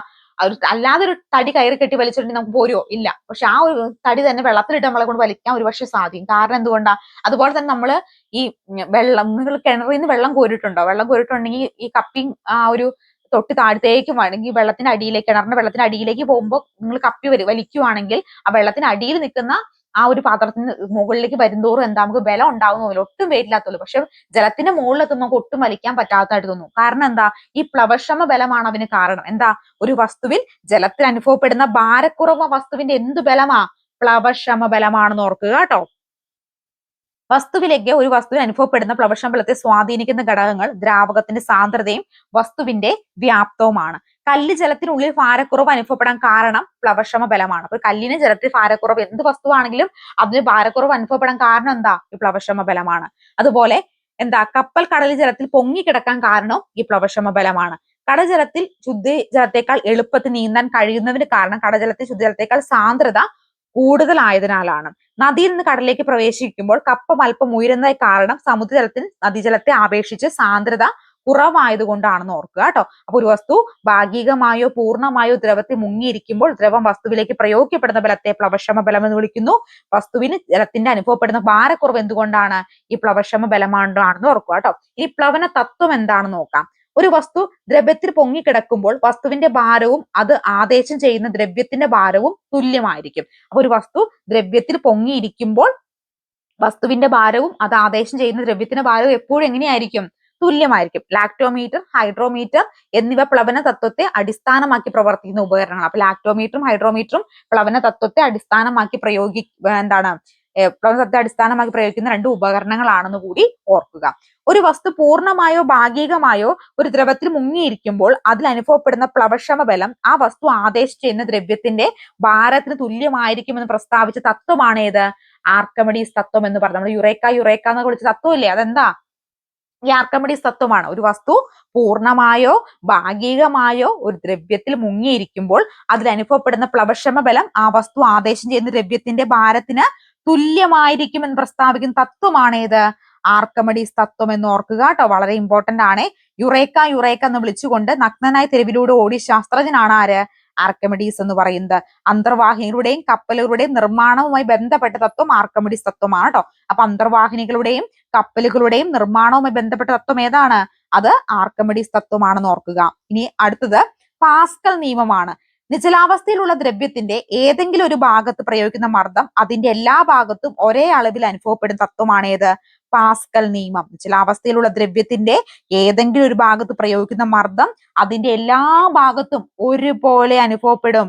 അല്ലാതെ ഒരു തടി കയറി കെട്ടി വലിച്ചിട്ടുണ്ടെങ്കിൽ നമുക്ക് പോരുമോ? ഇല്ല. പക്ഷെ ആ ഒരു തടി തന്നെ വെള്ളത്തിലിട്ട് നമ്മളെ കൊണ്ട് വലിക്കാൻ ഒരുപക്ഷെ സാധിക്കും. കാരണം എന്തുകൊണ്ടാ? അതുപോലെ തന്നെ നമ്മള് ഈ വെള്ളം, നിങ്ങൾ കിണറിൽ നിന്ന് വെള്ളം കോരിയിട്ടുണ്ടോ? വെള്ളം കോരിയിട്ടുണ്ടെങ്കിൽ ഈ കപ്പിങ് ആ ഒരു തൊട്ട് താഴത്തേക്ക് വേണമെങ്കിൽ വെള്ളത്തിന്റെ അടിയിലേക്ക്, കിണറിന്റെ വെള്ളത്തിന്റെ അടിയിലേക്ക് പോകുമ്പോൾ നിങ്ങൾ കപ്പി വലിക്കുവാണെങ്കിൽ ആ വെള്ളത്തിന് അടിയിൽ നിൽക്കുന്ന ആ ഒരു പാത്രത്തിന് മുകളിലേക്ക് വരുന്തോറും എന്താ നമുക്ക് ബലം ഉണ്ടാവുന്നില്ല, ഒട്ടും വെയിറ്റില്ലാത്തുള്ളൂ. പക്ഷെ ജലത്തിന്റെ മുകളിലെത്തുമ്പോൾ നമുക്ക് ഒട്ടും വലിക്കാൻ പറ്റാത്തതായിട്ട് തോന്നും. കാരണം എന്താ? ഈ പ്ലവക്ഷമ ബലമാണ് അതിന് കാരണം. എന്താ? ഒരു വസ്തുവിൽ ജലത്തിൽ അനുഭവപ്പെടുന്ന ഭാരക്കുറവ് വസ്തുവിന്റെ എന്ത് ബലമാ? പ്ലവക്ഷമ ബലമാണെന്ന് ഓർക്കുക കേട്ടോ. വസ്തുവിലേക്ക് ഒരു വസ്തുവിൽ അനുഭവപ്പെടുന്ന പ്ലവക്ഷമ ബലത്തെ സ്വാധീനിക്കുന്ന ഘടകങ്ങൾ ദ്രാവകത്തിന്റെ സാന്ദ്രതയും വസ്തുവിന്റെ വ്യാപ്തവുമാണ്. കല്ല് ജലത്തിനുള്ളിൽ ഭാരക്കുറവ് അനുഭവപ്പെടാൻ കാരണം പ്ലവക്ഷമ ബലമാണ്. അപ്പൊ കല്ലിന് ജലത്തിൽ ഭാരക്കുറവ്, എന്ത് വസ്തുവാണെങ്കിലും അതിന് ഭാരക്കുറവ് അനുഭവപ്പെടാൻ കാരണം എന്താ? ഈ പ്ലവക്ഷമ ബലമാണ്. അതുപോലെ എന്താ, കപ്പൽ കടലിൽ ജലത്തിൽ പൊങ്ങിക്കിടക്കാൻ കാരണം ഈ പ്ലവക്ഷമ ബലമാണ്. കടജലത്തിൽ ശുദ്ധജലത്തേക്കാൾ എളുപ്പത്തിൽ നീന്താൻ കഴിയുന്നതിന് കാരണം കടജലത്തിൽ ശുദ്ധജലത്തേക്കാൾ സാന്ദ്രത കൂടുതലായതിനാലാണ്. നദിയിൽ നിന്ന് കടലിലേക്ക് പ്രവേശിക്കുമ്പോൾ കപ്പം അല്പം ഉയരുന്നതായി കാരണം സമുദ്രജലത്തിൽ നദീജലത്തെ അപേക്ഷിച്ച് സാന്ദ്രത കുറവായതുകൊണ്ടാണെന്ന് ഓർക്കുക കേട്ടോ. അപ്പൊ ഒരു വസ്തു ഭാഗികമായോ പൂർണ്ണമായോ ദ്രവത്തിൽ മുങ്ങിയിരിക്കുമ്പോൾ ദ്രവം വസ്തുവിലേക്ക് പ്രയോഗിക്കപ്പെടുന്ന ബലത്തെ പ്ലവക്ഷമ ബലം എന്ന് വിളിക്കുന്നു. വസ്തുവിന് ജലത്തിന്റെ അനുഭവപ്പെടുന്ന ഭാരക്കുറവ് എന്തുകൊണ്ടാണ്? ഈ പ്ലവക്ഷമ ബലമാണെന്ന് ഓർക്കുക കേട്ടോ. ഇനി പ്ലവന തത്വം എന്താണെന്ന് നോക്കാം. ഒരു വസ്തു ദ്രവ്യത്തിൽ പൊങ്ങിക്കിടക്കുമ്പോൾ വസ്തുവിന്റെ ഭാരവും അത് ആദേശം ചെയ്യുന്ന ദ്രവ്യത്തിന്റെ ഭാരവും തുല്യമായിരിക്കും. അപ്പൊ ഒരു വസ്തു ദ്രവ്യത്തിൽ പൊങ്ങിയിരിക്കുമ്പോൾ വസ്തുവിന്റെ ഭാരവും അത് ആദേശം ചെയ്യുന്ന ദ്രവ്യത്തിന്റെ ഭാരവും എപ്പോഴും എങ്ങനെയായിരിക്കും? തുല്യമായിരിക്കും. ലാക്ടോമീറ്റർ, ഹൈഡ്രോമീറ്റർ എന്നിവ പ്ലവന തത്വത്തെ അടിസ്ഥാനമാക്കി പ്രവർത്തിക്കുന്ന ഉപകരണങ്ങൾ. അപ്പൊ ലാക്ടോമീറ്ററും ഹൈഡ്രോമീറ്ററും പ്ലവന തത്വത്തെ അടിസ്ഥാനമാക്കി പ്ലവന തത്വത്തെ അടിസ്ഥാനമാക്കി പ്രയോഗിക്കുന്ന രണ്ട് ഉപകരണങ്ങളാണെന്ന് കൂടി ഓർക്കുക. ഒരു വസ്തു പൂർണ്ണമായോ ഭാഗികമായോ ഒരു ദ്രവത്തിൽ മുങ്ങിയിരിക്കുമ്പോൾ അതിൽ അനുഭവപ്പെടുന്ന പ്ലവക്ഷമ ബലം ആ വസ്തു ആദേശം ചെയ്യുന്ന ദ്രവ്യത്തിന്റെ ഭാരത്തിന് തുല്യമായിരിക്കുമെന്ന് പ്രസ്താവിച്ച തത്വമാണ് ഏത്? ആർക്കമിഡീസ് തത്വം എന്ന് പറഞ്ഞത്. നമ്മൾ യുറേക്ക എന്ന് വിളിച്ച തത്വമില്ലേ, അതെന്താ? ഈ ആർക്കമിഡീസ് തത്വമാണ്. ഒരു വസ്തു പൂർണ്ണമായോ ഭാഗികമായോ ഒരു ദ്രവ്യത്തിൽ മുങ്ങിയിരിക്കുമ്പോൾ അതിൽ അനുഭവപ്പെടുന്ന പ്ലവക്ഷമ ബലം ആ വസ്തു ആദേശം ചെയ്യുന്ന ദ്രവ്യത്തിന്റെ ഭാരത്തിന് തുല്യമായിരിക്കും എന്ന് പ്രസ്താവിക്കുന്ന തത്വമാണ് ഏത്? ആർക്കമിഡീസ് തത്വം എന്ന് ഓർക്കുക കേട്ടോ. വളരെ ഇമ്പോർട്ടന്റ് ആണ്. യുറേക്ക എന്ന് വിളിച്ചുകൊണ്ട് നഗ്നനായ തെരുവിലൂടെ ഓടി ശാസ്ത്രജ്ഞനാണ് ആര്? ആർക്കമിഡീസ് എന്ന് പറയുന്നത്. അന്തർവാഹിനികളുടെയും കപ്പലുകളുടെയും നിർമ്മാണവുമായി ബന്ധപ്പെട്ട തത്വം ആർക്കമിഡീസ് തത്വമാണ് കേട്ടോ. അപ്പൊ അന്തർവാഹിനികളുടെയും കപ്പലുകളുടെയും നിർമ്മാണവുമായി ബന്ധപ്പെട്ട തത്വം ഏതാണ്? അത് ആർക്കമിഡീസ് തത്വമാണെന്ന് ഓർക്കുക. ഇനി അടുത്തത് പാസ്കൽ നിയമമാണ്. നിശ്ചലാവസ്ഥയിലുള്ള ദ്രവ്യത്തിന്റെ ഏതെങ്കിലും ഒരു ഭാഗത്ത് പ്രയോഗിക്കുന്ന മർദ്ദം അതിന്റെ എല്ലാ ഭാഗത്തും ഒരേ അളവിൽ അനുഭവപ്പെടുന്ന തത്വമാണ് ഏത്? പാസ്കൽ നിയമം. നിശ്ചലാവസ്ഥയിലുള്ള ദ്രവ്യത്തിന്റെ ഏതെങ്കിലും ഒരു ഭാഗത്ത് പ്രയോഗിക്കുന്ന മർദ്ദം അതിന്റെ എല്ലാ ഭാഗത്തും ഒരുപോലെ അനുഭവപ്പെടും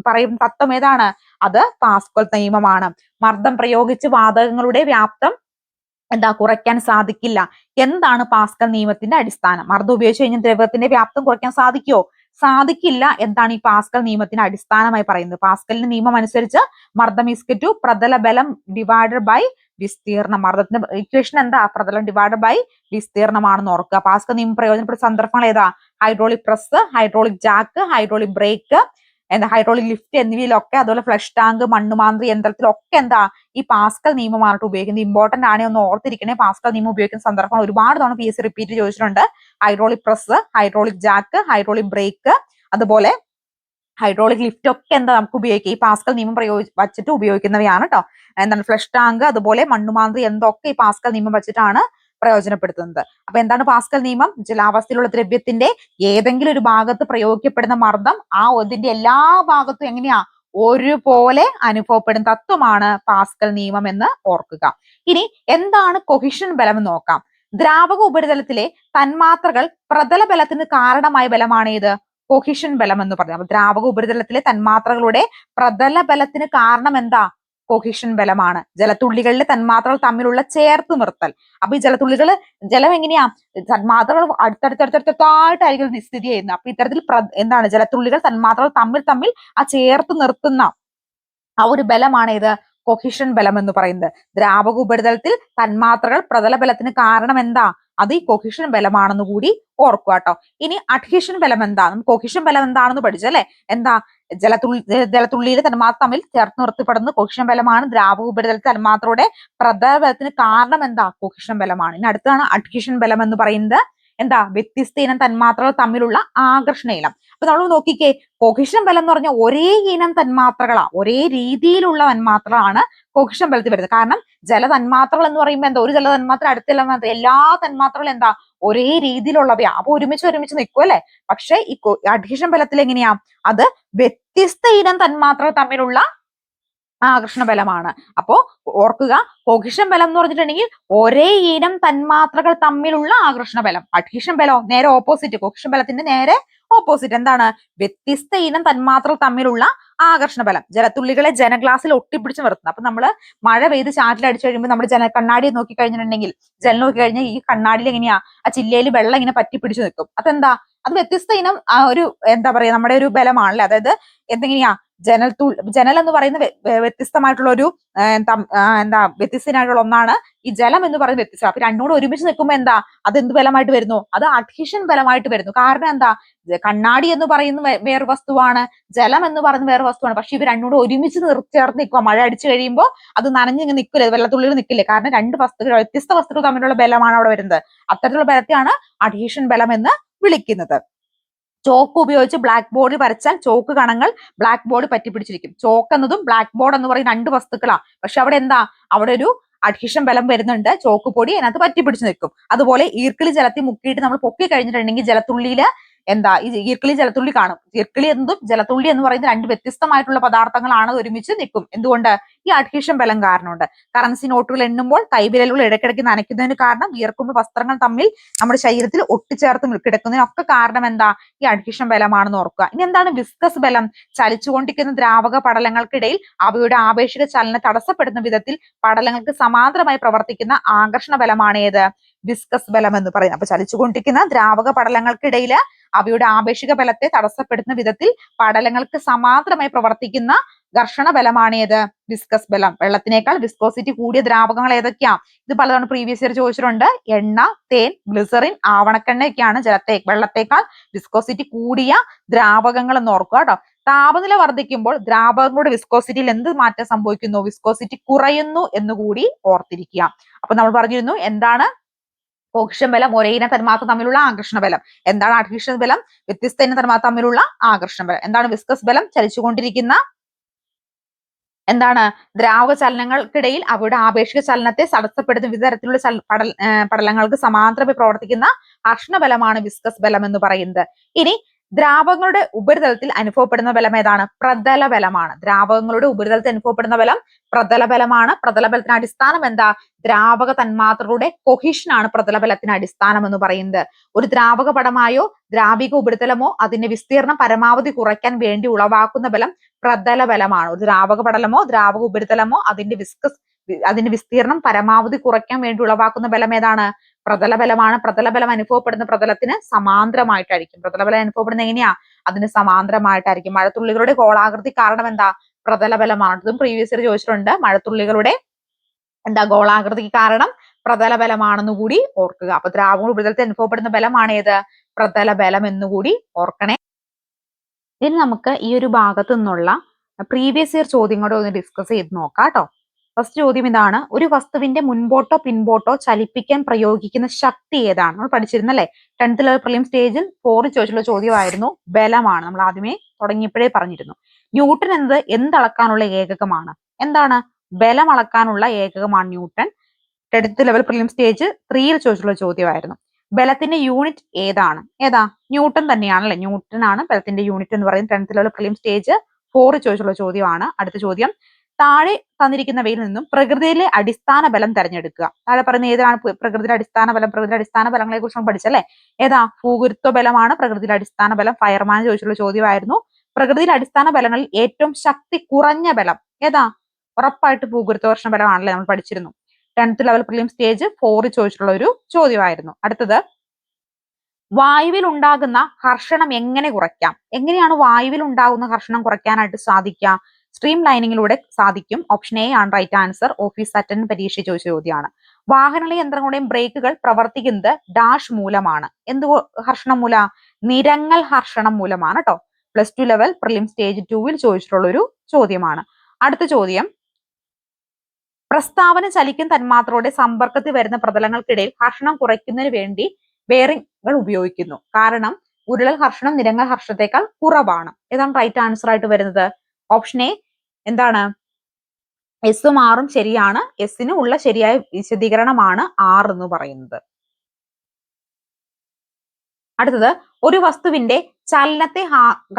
പറയുന്ന തത്വം ഏതാണ്? അത് പാസ്കൽ നിയമമാണ്. മർദ്ദം പ്രയോഗിച്ച് വാതകങ്ങളുടെ വ്യാപ്തം കുറയ്ക്കാൻ സാധിക്കില്ല. എന്താണ് പാസ്കൽ നിയമത്തിന്റെ അടിസ്ഥാനം? മർദ്ദം ഉപയോഗിച്ച് കഴിഞ്ഞാൽ ദ്രവ്യത്തിന്റെ വ്യാപ്തം കുറയ്ക്കാൻ സാധിക്കുമോ? സാധിക്കില്ല. എന്താണ് ഈ പാസ്കൽ നിയമത്തിന് അടിസ്ഥാനമായി പറയുന്നത്? പാസ്കലിന്റെ നിയമം അനുസരിച്ച് മർദ്ദം ഈക്വൽ ടു പ്രതല ബലം ഡിവൈഡഡ് ബൈ വിസ്തീർണം. മർദ്ദത്തിന്റെ ഇക്വേഷൻ എന്താ? പ്രതലം ഡിവൈഡഡ് ബൈ വിസ്തീർണമാണെന്ന് ഓർക്കുക. പാസ്കൽ നിയമം പ്രയോജനപ്പെടുന്ന സന്ദർഭങ്ങൾ ഏതാ? Hydraulic press, hydraulic jack, hydraulic brake, hydraulic lift എന്നിവയിലൊക്കെ, അതുപോലെ ഫ്ലഷ് ടാങ്ക്, മണ്ണുമാന്ത്രി യന്ത്രത്തിലൊക്കെ ഈ പാസ്കൽ നിയമമാണ് ഉപയോഗിക്കുന്നത്. ഇമ്പോർട്ടന്റ് ആണ്, ഒന്ന് ഓർത്തിരിക്കണേ. പാസ്കൽ നിയമം ഉപയോഗിക്കുന്ന സന്ദർഭങ്ങൾ ഒരുപാട് തവണ PSC റിപ്പീറ്റ് ചോദിച്ചിട്ടുണ്ട്. Hydraulic press, hydraulic jack, hydraulic break, അതുപോലെ ഹൈഡ്രോളിക് ലിഫ്റ്റ് ഒക്കെ നമുക്ക് ഉപയോഗിക്കാം. ഈ പാസ്കൽ നിയമം വച്ചിട്ട് ഉപയോഗിക്കുന്നവയാണ് കേട്ടോ. ഫ്ലഷ് ടാങ്ക്, അതുപോലെ മണ്ണുമാന്ത്രി എന്തൊക്കെ ഈ പാസ്കൽ നിയമം വെച്ചിട്ടാണ് പ്രയോജനപ്പെടുത്തുന്നത്. അപ്പൊ എന്താണ് പാസ്കൽ നിയമം? ജലാവസ്ഥയിലുള്ള ദ്രവ്യത്തിന്റെ ഏതെങ്കിലും ഒരു ഭാഗത്ത് പ്രയോഗിക്കപ്പെടുന്ന മർദ്ദം അതിന്റെ എല്ലാ ഭാഗത്തും എങ്ങനെയാ? ഒരുപോലെ അനുഭവപ്പെടുന്ന തത്വമാണ് പാസ്കൽ നിയമം എന്ന് ഓർക്കുക. ഇനി എന്താണ് കൊഹിഷൻ ബലം എന്ന് നോക്കാം. ദ്രാവക ഉപരിതലത്തിലെ തന്മാത്രകൾ പ്രതല ബലത്തിന് കാരണമായ ബലമാണ് ഏത്? കൊഹിഷൻ ബലം എന്ന് പറഞ്ഞത്. അപ്പൊ ദ്രാവക ഉപരിതലത്തിലെ തന്മാത്രകളുടെ പ്രതല ബലത്തിന് കാരണം എന്താ? കൊഹിഷൻ ബലമാണ്. ജലത്തുള്ളികളിലെ തന്മാത്രകൾ തമ്മിലുള്ള ചേർത്ത് നിർത്തൽ. അപ്പൊ ഈ ജലം എങ്ങനെയാ, തന്മാത്രകൾ അടുത്തടുത്തടുത്തടുത്തായിട്ടായിരിക്കും സ്ഥിതി ചെയ്യുന്നത്. അപ്പൊ ഇത്തരത്തിൽ എന്താണ്, ജലത്തുള്ളികൾ തന്മാത്രകൾ തമ്മിൽ ആ ചേർത്ത് നിർത്തുന്ന ആ ഒരു ബലമാണ് ഇത് കൊഹിഷൻ ബലം എന്ന് പറയുന്നത്. ദ്രാവക ഉപരിതലത്തിൽ തന്മാത്രകൾ പ്രതല ബലത്തിന് കാരണം എന്താ, അത് ഈ കൊഹിഷൻ ബലമാണെന്ന് കൂടി ഓർക്കുക കേട്ടോ. ഇനി അഡ്ഹീഷൻ ബലം എന്താ, നമുക്ക് കൊഹിഷൻ ബലം എന്താണെന്ന് പഠിച്ചല്ലേ. എന്താ, ജലത്തുള്ളിയിലെ തന്മാത്ര തമ്മിൽ ചേർത്ത് നിർത്തപ്പെടുന്ന കൊഹിഷൻ ബലമാണ്. ദ്രാവക ഉപരിതലത്തിൽ തന്മാത്രയുടെ പ്രതല ബലത്തിന് കാരണം എന്താ, കൊഹിഷൻ ബലമാണ്. ഇനി അടുത്താണ് അഡ്ഹീഷൻ ബലം എന്ന് പറയുന്നത്. എന്താ, വ്യത്യസ്ത ഇനം തന്മാത്രകൾ തമ്മിലുള്ള ആകർഷണ ഇനം. അപ്പൊ നമ്മൾ നോക്കിക്കേ, കൊഹിഷൻ ബലം എന്ന് പറഞ്ഞാൽ ഒരേ ഇനം തന്മാത്രകളാ, ഒരേ രീതിയിലുള്ള തന്മാത്രകളാണ് കൊഹിഷൻ ബലത്തിൽ വരുന്നത്. കാരണം ജലതന്മാത്രകൾ എന്ന് പറയുമ്പോൾ എന്താ, ഒരു ജലതന്മാത്ര അടുത്ത എല്ലാ തന്മാത്രകളും എന്താ, ഒരേ രീതിയിലുള്ളവയാ. അപ്പൊ ഒരുമിച്ച് നിൽക്കും അല്ലെ. പക്ഷെ ഈ അഡ്ഹീഷൻ ബലത്തിൽ എങ്ങനെയാ, അത് വ്യത്യസ്ത ഇനം തന്മാത്രകൾ തമ്മിലുള്ള ആകർഷണ ബലമാണ്. അപ്പോ ഓർക്കുക, കൊഹിഷൻ ബലം എന്ന് പറഞ്ഞിട്ടുണ്ടെങ്കിൽ ഒരേ ഇനം തന്മാത്രകൾ തമ്മിലുള്ള ആകർഷണ ബലം. അഡ്ഹീഷൻ ബലോ നേരെ ഓപ്പോസിറ്റ്, കൊഹിഷൻ ബലത്തിന്റെ നേരെ ഓപ്പോസിറ്റ്. എന്താണ്, വ്യത്യസ്ത ഇനം തന്മാത്രകൾ തമ്മിലുള്ള ആകർഷണ ബലം. ജലത്തുള്ളികളെ ജനഗ്ലാസിൽ ഒട്ടിപ്പിടിച്ച് നിർത്തുന്നത്. അപ്പൊ നമ്മള് മഴ പെയ്ത് ചാറ്റിൽ അടിച്ചു കഴിയുമ്പോൾ നമ്മൾ കണ്ണാടി നോക്കി കഴിഞ്ഞിട്ടുണ്ടെങ്കിൽ, ജലം നോക്കി കഴിഞ്ഞാൽ ഈ കണ്ണാടിയിൽ എങ്ങനെയാ, ആ ചില്ലയിൽ വെള്ളം ഇങ്ങനെ പറ്റി പിടിച്ചു നിൽക്കും. അതെന്താ, അത് വ്യത്യസ്ത ഇനം ഒരു എന്താ പറയാ, നമ്മുടെ ഒരു ബലമാണല്ലേ. അതായത് എന്തെങ്ങനെയാ, ജനൽ എന്ന് പറയുന്ന വ്യത്യസ്തമായിട്ടുള്ള ഒരു എന്താ വ്യത്യസ്തമായിട്ടുള്ള ഒന്നാണ് ഈ ജലം എന്ന് പറയുന്നത് വ്യത്യസ്തം. അപ്പൊ രണ്ടും ഒരുമിച്ച് നിൽക്കുമ്പോൾ എന്താ, അത് എന്ത് ബലമായിട്ട് വരുന്നു, അത് അഡ്ഹീഷൻ ബലമായിട്ട് വരുന്നു. കാരണം എന്താ, കണ്ണാടി എന്ന് പറയുന്ന വേറെ വസ്തുവാണ്, ജലം എന്ന് പറയുന്ന വേറെ വസ്തുവാണ്. പക്ഷെ ഇവർ രണ്ടും ഒരുമിച്ച് ചേർന്ന് നിൽക്കുക. മഴ അടിച്ചു കഴിയുമ്പോൾ അത് നനഞ്ഞിങ്ങനെ നിൽക്കില്ല, വെള്ളത്തുള്ളിൽ നിൽക്കില്ലേ. കാരണം രണ്ട് വസ്തുക്കൾ, വ്യത്യസ്ത വസ്തുക്കൾ തമ്മിലുള്ള ബലമാണ് അവിടെ വരുന്നത്. അത്തരത്തിലുള്ള ബലത്തെയാണ് അഡ്ഹീഷൻ ബലം എന്ന് വിളിക്കുന്നത്. ചോക്ക് ഉപയോഗിച്ച് ബ്ലാക്ക് ബോർഡിൽ വരച്ചാൽ ചോക്ക് കണങ്ങൾ ബ്ലാക്ക് ബോർഡ് പറ്റിപ്പിടിച്ചിരിക്കും. ചോക്ക് എന്നതും ബ്ലാക്ക് ബോർഡ് എന്ന് പറയുന്ന രണ്ട് വസ്തുക്കളാ. പക്ഷെ അവിടെ എന്താ, അവിടെ ഒരു അഡ്ഹീഷൻ ബലം വരുന്നുണ്ട്. ചോക്ക് പൊടി അതിനകത്ത് പറ്റിപ്പിടിച്ച് നിൽക്കും. അതുപോലെ ഈർക്കിളി ജലത്തിൽ മുക്കിയിട്ട് നമ്മൾ പൊക്കി കഴിഞ്ഞിട്ടുണ്ടെങ്കിൽ ജലത്തുള്ളിയില് എന്താ, ഈ ഈർക്കിളി ജലത്തുള്ളി കാണും. ഈർക്കിളി എന്നതും ജലത്തുള്ളി എന്ന് പറയുന്ന രണ്ട് വ്യത്യസ്തമായിട്ടുള്ള പദാർത്ഥങ്ങളാണ്, ഒരുമിച്ച് നിൽക്കും. എന്തുകൊണ്ട്, ഈ അഡ്ഹീഷൻ ബലം കാരണമുണ്ട്. കറൻസി നോട്ടുകൾ എണ്ണുമ്പോൾ കൈവിരലുകൾ ഇടയ്ക്കിടയ്ക്ക് നനയ്ക്കുന്നതിന് കാരണം, വിയർക്കുമ്പോൾ വസ്ത്രങ്ങൾ തമ്മിൽ നമ്മുടെ ശരീരത്തിൽ ഒട്ടിച്ചേർത്ത് കിടക്കുന്നതിനൊക്കെ കാരണം എന്താ, ഈ അഡ്ഹീഷൻ ബലമാണെന്ന് ഓർക്കുക. ഇനി എന്താണ് വിസ്കസ് ബലം? ചലിച്ചുകൊണ്ടിരിക്കുന്ന ദ്രാവക പടലങ്ങൾക്കിടയിൽ അവയുടെ ആപേക്ഷിക ചലനം തടസ്സപ്പെടുന്ന വിധത്തിൽ പടലങ്ങൾക്ക് സമാന്തരമായി പ്രവർത്തിക്കുന്ന ആകർഷണ ബലമാണ് ഏത്, വിസ്കസ് ബലം എന്ന് പറയുന്നത്. അപ്പൊ ചലിച്ചുകൊണ്ടിരിക്കുന്ന ദ്രാവക പടലങ്ങൾക്കിടയിൽ അവയുടെ ആപേക്ഷിക ബലത്തെ തടസ്സപ്പെടുന്ന വിധത്തിൽ പടലങ്ങൾക്ക് സമാന്തരമായി പ്രവർത്തിക്കുന്ന ഘർഷണ ബലമാണ് ഏത്, വിസ്കസ് ബലം. വെള്ളത്തിനേക്കാൾ വിസ്കോസിറ്റി കൂടിയ ദ്രാവകങ്ങൾ ഏതൊക്കെയാ? ഇത് പലതവണ പ്രീവിയസ് ഇയർ ചോദിച്ചിട്ടുണ്ട്. എണ്ണ, തേൻ, ഗ്ലിസറിൻ, ആവണക്കെണ്ണയൊക്കെയാണ് വെള്ളത്തേക്കാൾ വിസ്കോസിറ്റി കൂടിയ ദ്രാവകങ്ങൾ എന്ന് ഓർക്കുക കേട്ടോ. താപനില വർദ്ധിക്കുമ്പോൾ ദ്രാവകങ്ങളുടെ വിസ്കോസിറ്റിയിൽ എന്ത് മാറ്റം സംഭവിക്കുന്നു, വിസ്കോസിറ്റി കുറയുന്നു എന്നുകൂടി ഓർത്തിരിക്കുക. അപ്പൊ നമ്മൾ പറഞ്ഞിരുന്നു, എന്താണ് കൊഹിഷൻ ബലം, ഒരേ ഇന തന്മാത്ര തമ്മിലുള്ള ആകർഷണ ബലം. എന്താണ് അഡ്ഹീഷൻ ബലം, വ്യത്യസ്ത ഇന തന്മാത്ര തമ്മിലുള്ള ആകർഷണ ബലം. എന്താണ് വിസ്കസ് ബലം, ചലിച്ചുകൊണ്ടിരിക്കുന്ന എന്താണ് ദ്രാവക ചലനങ്ങൾക്കിടയിൽ അവയുടെ ആപേക്ഷിക ചലനത്തെ തടസ്സപ്പെടുന്ന വിവിധ തരത്തിലുള്ള പടലങ്ങൾക്ക് സമാന്തരമായി പ്രവർത്തിക്കുന്ന ഘർഷണ ബലമാണ് വിസ്കസ് ബലം എന്ന് പറയുന്നത്. ഇനി ദ്രാവകങ്ങളുടെ ഉപരിതലത്തിൽ അനുഭവപ്പെടുന്ന ബലം ഏതാണ്, പ്രതല ബലമാണ്. ദ്രാവകങ്ങളുടെ ഉപരിതലത്തിൽ അനുഭവപ്പെടുന്ന ബലം പ്രതല ബലമാണ്. പ്രതല ബലത്തിന് അടിസ്ഥാനം എന്താ, ദ്രാവക തന്മാത്രകളുടെ കൊഹിഷൻ ആണ് പ്രതല ബലത്തിന് അടിസ്ഥാനം എന്ന് പറയുന്നത്. ഒരു ദ്രാവക പടമായോ ദ്രാവിക ഉപരിതലമോ അതിന്റെ വിസ്തീർണം പരമാവധി കുറയ്ക്കാൻ വേണ്ടി ഉളവാക്കുന്ന ബലം പ്രതല ബലമാണ്. ഒരു ദ്രാവക പടലമോ ദ്രാവക ഉപരിതലമോ അതിന്റെ വിസ്തീർണം പരമാവധി കുറയ്ക്കാൻ വേണ്ടി ഉളവാക്കുന്ന ബലം ഏതാണ്, പ്രതല ബലമാണ്. പ്രതല ബലം അനുഭവപ്പെടുന്ന പ്രതലത്തിന് സമാന്തരമായിട്ടായിരിക്കും. പ്രതല ബലം അനുഭവപ്പെടുന്ന എങ്ങനെയാ, അതിന് സമാന്തരമായിട്ടായിരിക്കും. മഴത്തുള്ളികളുടെ ഗോളാകൃതി കാരണം എന്താ, പ്രതല ബലമാണ്. ഇതും പ്രീവിയസ് ഇയർ ചോദിച്ചിട്ടുണ്ട്. മഴത്തുള്ളികളുടെ എന്താ ഗോളാകൃതിക്ക് കാരണം പ്രതല ബലമാണെന്ന് കൂടി ഓർക്കുക. അപ്പൊ ദ്രാവക ഉപരിതലത്തിൽ അനുഭവപ്പെടുന്ന ബലമാണ് ഏത്, പ്രതല ബലം എന്നുകൂടി ഓർക്കണേ. ഇനി നമുക്ക് ഈ ഒരു ഭാഗത്തു നിന്നുള്ള പ്രീവിയസ് ഇയർ ചോദ്യങ്ങളോട് ഒന്ന് ഡിസ്കസ് ചെയ്ത് നോക്കാം കേട്ടോ. ഫസ്റ്റ് ചോദ്യം ഇതാണ്, ഒരു വസ്തുവിന്റെ മുൻപോട്ടോ പിൻപോട്ടോ ചലിപ്പിക്കാൻ പ്രയോഗിക്കുന്ന ശക്തി ഏതാണ്? നമ്മൾ പഠിച്ചിരുന്നല്ലേ, 10th ലെവൽ പ്രിലിം സ്റ്റേജിൽ 4 ചോദിച്ചുള്ള ചോദ്യമായിരുന്നു. ബലമാണ്. നമ്മൾ ആദ്യമേ തുടങ്ങിയപ്പോഴേ പറഞ്ഞിരുന്നു. ന്യൂട്ടൺ എന്നത് എന്തളക്കാനുള്ള ഏകകമാണ്? എന്താണ്, ബലം അളക്കാനുള്ള ഏകകമാണ് newton. 10th level prelim stage 3 ചോദിച്ചുള്ള ചോദ്യമായിരുന്നു. ബലത്തിന്റെ യൂണിറ്റ് ഏതാണ്? ഏതാ, ന്യൂട്ടൺ തന്നെയാണല്ലേ. ന്യൂട്ടൺ ആണ് ബലത്തിന്റെ യൂണിറ്റ് എന്ന് പറയുന്നത്. 10th ലെവൽ പ്രിലിം സ്റ്റേജ് 4 ചോദിച്ചുള്ള ചോദ്യമാണ്. അടുത്ത ചോദ്യം, താഴെ തന്നിരിക്കുന്നവയിൽ നിന്നും പ്രകൃതിയിലെ അടിസ്ഥാന ബലം തെരഞ്ഞെടുക്കുക. താഴെ പറയുന്ന ഏതാണ് പ്രകൃതിയുടെ അടിസ്ഥാന ബലം? പ്രകൃതിയുടെ അടിസ്ഥാന ബലങ്ങളെ കുറിച്ച് നമ്മൾ പഠിച്ചല്ലേ. ഏതാ, ഭൂഗുരുത്വ ബലമാണ് പ്രകൃതിയുടെ അടിസ്ഥാന ബലം. ഫയർമാൻ ചോദിച്ചുള്ള ചോദ്യമായിരുന്നു. പ്രകൃതിയിലെ അടിസ്ഥാന ബലങ്ങളിൽ ഏറ്റവും ശക്തി കുറഞ്ഞ ബലം ഏതാ, ഉറപ്പായിട്ട് ഭൂഗുരുത്വാകർഷണ ബലമാണല്ലേ, നമ്മൾ പഠിച്ചിരുന്നു. 10th ലെവൽ പ്രിലിം സ്റ്റേജ് 4 ചോദിച്ചിട്ടുള്ള ഒരു ചോദ്യമായിരുന്നു. അടുത്തത്, വായുവിൽ ഉണ്ടാകുന്ന ഘർഷണം എങ്ങനെ കുറയ്ക്കാം? എങ്ങനെയാണ് വായുവിൽ ഉണ്ടാകുന്ന ഘർഷണം കുറയ്ക്കാനായിട്ട് സാധിക്കുക? സ്ട്രീം ലൈനിങ്ങിലൂടെ സാധിക്കും. ഓപ്ഷൻ എ ആണ് റൈറ്റ് ആൻസർ. ഓഫീസ് അറ്റൻഡന്റ് പരീക്ഷ ചോദിച്ച ചോദ്യമാണ്. വാഹന യന്ത്രങ്ങളുടെയും ബ്രേക്കുകൾ പ്രവർത്തിക്കുന്നത് ഡാഷ് മൂലമാണ്. എന്ത് ഘർഷണം മൂല? നിരങ്ങൽ ഘർഷണം മൂലമാണ് കേട്ടോ. +2 ലെവൽ പ്രിലിം സ്റ്റേജ് 2 ചോദിച്ചിട്ടുള്ള ഒരു ചോദ്യമാണ്. അടുത്ത ചോദ്യം, പ്രസ്താവന ചലിക്കുന്ന തന്മാത്രയുടെ സമ്പർക്കത്തിൽ വരുന്ന പ്രതലങ്ങൾക്കിടയിൽ ഘർഷണം കുറയ്ക്കുന്നതിന് വേണ്ടി ബെയറിംഗുകൾ ഉപയോഗിക്കുന്നു. കാരണം ഉരുളൽ ഘർഷണം നിരങ്ങൽ ഘർഷണത്തെക്കാൾ കുറവാണ്. ഏതാണ് റൈറ്റ് ആൻസർ ആയിട്ട് വരുന്നത്? ഓപ്ഷൻ എ എന്താണ്? എസും ആറും ശരിയാണ്. എസിന് ഉള്ള ശരിയായ വിശദീകരണമാണ് 6 എന്ന് പറയുന്നത്. അടുത്തത്, ഒരു വസ്തുവിന്റെ ചലനത്തെ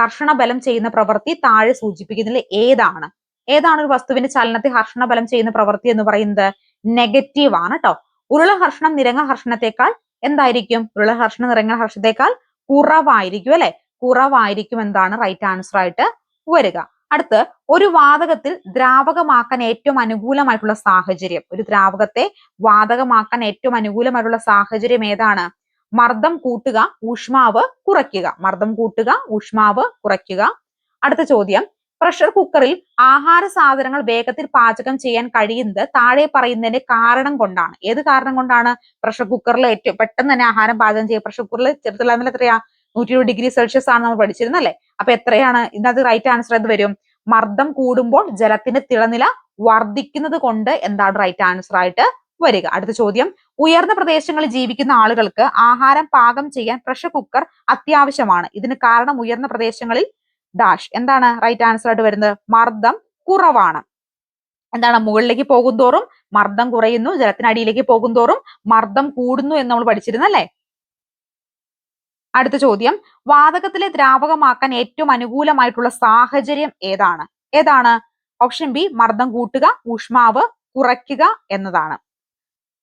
ഘർഷണ ബലം ചെയ്യുന്ന പ്രവൃത്തി താഴെ സൂചിപ്പിക്കുന്നതിൽ ഏതാണ്? ഏതാണ് ഒരു വസ്തുവിന്റെ ചലനത്തെ ഘർഷണ ബലം ചെയ്യുന്ന പ്രവൃത്തി എന്ന് പറയുന്നത്? നെഗറ്റീവ് ആണ് കേട്ടോ. ഉരുള ഘർഷണം നിരങ്ങൽ ഘർഷണത്തെക്കാൾ എന്തായിരിക്കും? ഉരുള ഘർഷണം നിരങ്ങൽ ഘർഷണത്തെക്കാൾ കുറവായിരിക്കും അല്ലെ? കുറവായിരിക്കും എന്താണ് റൈറ്റ് ആൻസർ ആയിട്ട് വരിക. അടുത്ത്, ഒരു വാതകത്തിൽ ദ്രാവകമാക്കാൻ ഏറ്റവും അനുകൂലമായിട്ടുള്ള സാഹചര്യം. ഒരു ദ്രാവകത്തെ വാതകമാക്കാൻ ഏറ്റവും അനുകൂലമായിട്ടുള്ള സാഹചര്യം ഏതാണ്? മർദ്ദം കൂട്ടുക, ഊഷ്മാവ് കുറയ്ക്കുക. മർദ്ദം കൂട്ടുക, ഊഷ്മാവ് കുറയ്ക്കുക. അടുത്ത ചോദ്യം, പ്രഷർ കുക്കറിൽ ആഹാര സാധനങ്ങൾ വേഗത്തിൽ പാചകം ചെയ്യാൻ കഴിയുന്നത് താഴെ പറയുന്നതിന്റെ കാരണം കൊണ്ടാണ്. ഏത് കാരണം കൊണ്ടാണ്? പ്രഷർ കുക്കറിൽ ഏറ്റവും പെട്ടെന്ന് തന്നെ ആഹാരം പാചകം ചെയ്യുക. പ്രഷർ കുക്കറിൽ ചെറുത്തുള്ള എത്രയാ? 120 ഡിഗ്രി സെൽഷ്യസ് ആണ് നമ്മൾ പഠിച്ചിരുന്നല്ലേ? അപ്പൊ എത്രയാണ് ഇതിനകത്ത് റൈറ്റ് ആൻസർ എന്ത് വരും? മർദ്ദം കൂടുമ്പോൾ ജലത്തിന്റെ തിളനില വർദ്ധിക്കുന്നത് കൊണ്ട് എന്താണ് റൈറ്റ് ആൻസർ ആയിട്ട് വരിക. അടുത്ത ചോദ്യം, ഉയർന്ന പ്രദേശങ്ങളിൽ ജീവിക്കുന്ന ആളുകൾക്ക് ആഹാരം പാകം ചെയ്യാൻ പ്രഷർ കുക്കർ അത്യാവശ്യമാണ്. ഇതിന് കാരണം ഉയർന്ന പ്രദേശങ്ങളിൽ ഡാഷ്. എന്താണ് റൈറ്റ് ആൻസർ ആയിട്ട് വരുന്നത്? മർദ്ദം കുറവാണ്. എന്താണ്? മുകളിലേക്ക് പോകുന്തോറും മർദ്ദം കുറയുന്നു, ജലത്തിനടിയിലേക്ക് പോകുന്തോറും മർദ്ദം കൂടുന്നു എന്ന് നമ്മൾ പഠിച്ചിരുന്നല്ലേ? അടുത്ത ചോദ്യം, വാതകത്തിലെ ദ്രാവകമാക്കാൻ ഏറ്റവും അനുകൂലമായിട്ടുള്ള സാഹചര്യം ഏതാണ്? ഏതാണ്? ഓപ്ഷൻ ബി മർദ്ദം കൂട്ടുക, ഊഷ്മാവ് കുറയ്ക്കുക എന്നതാണ്.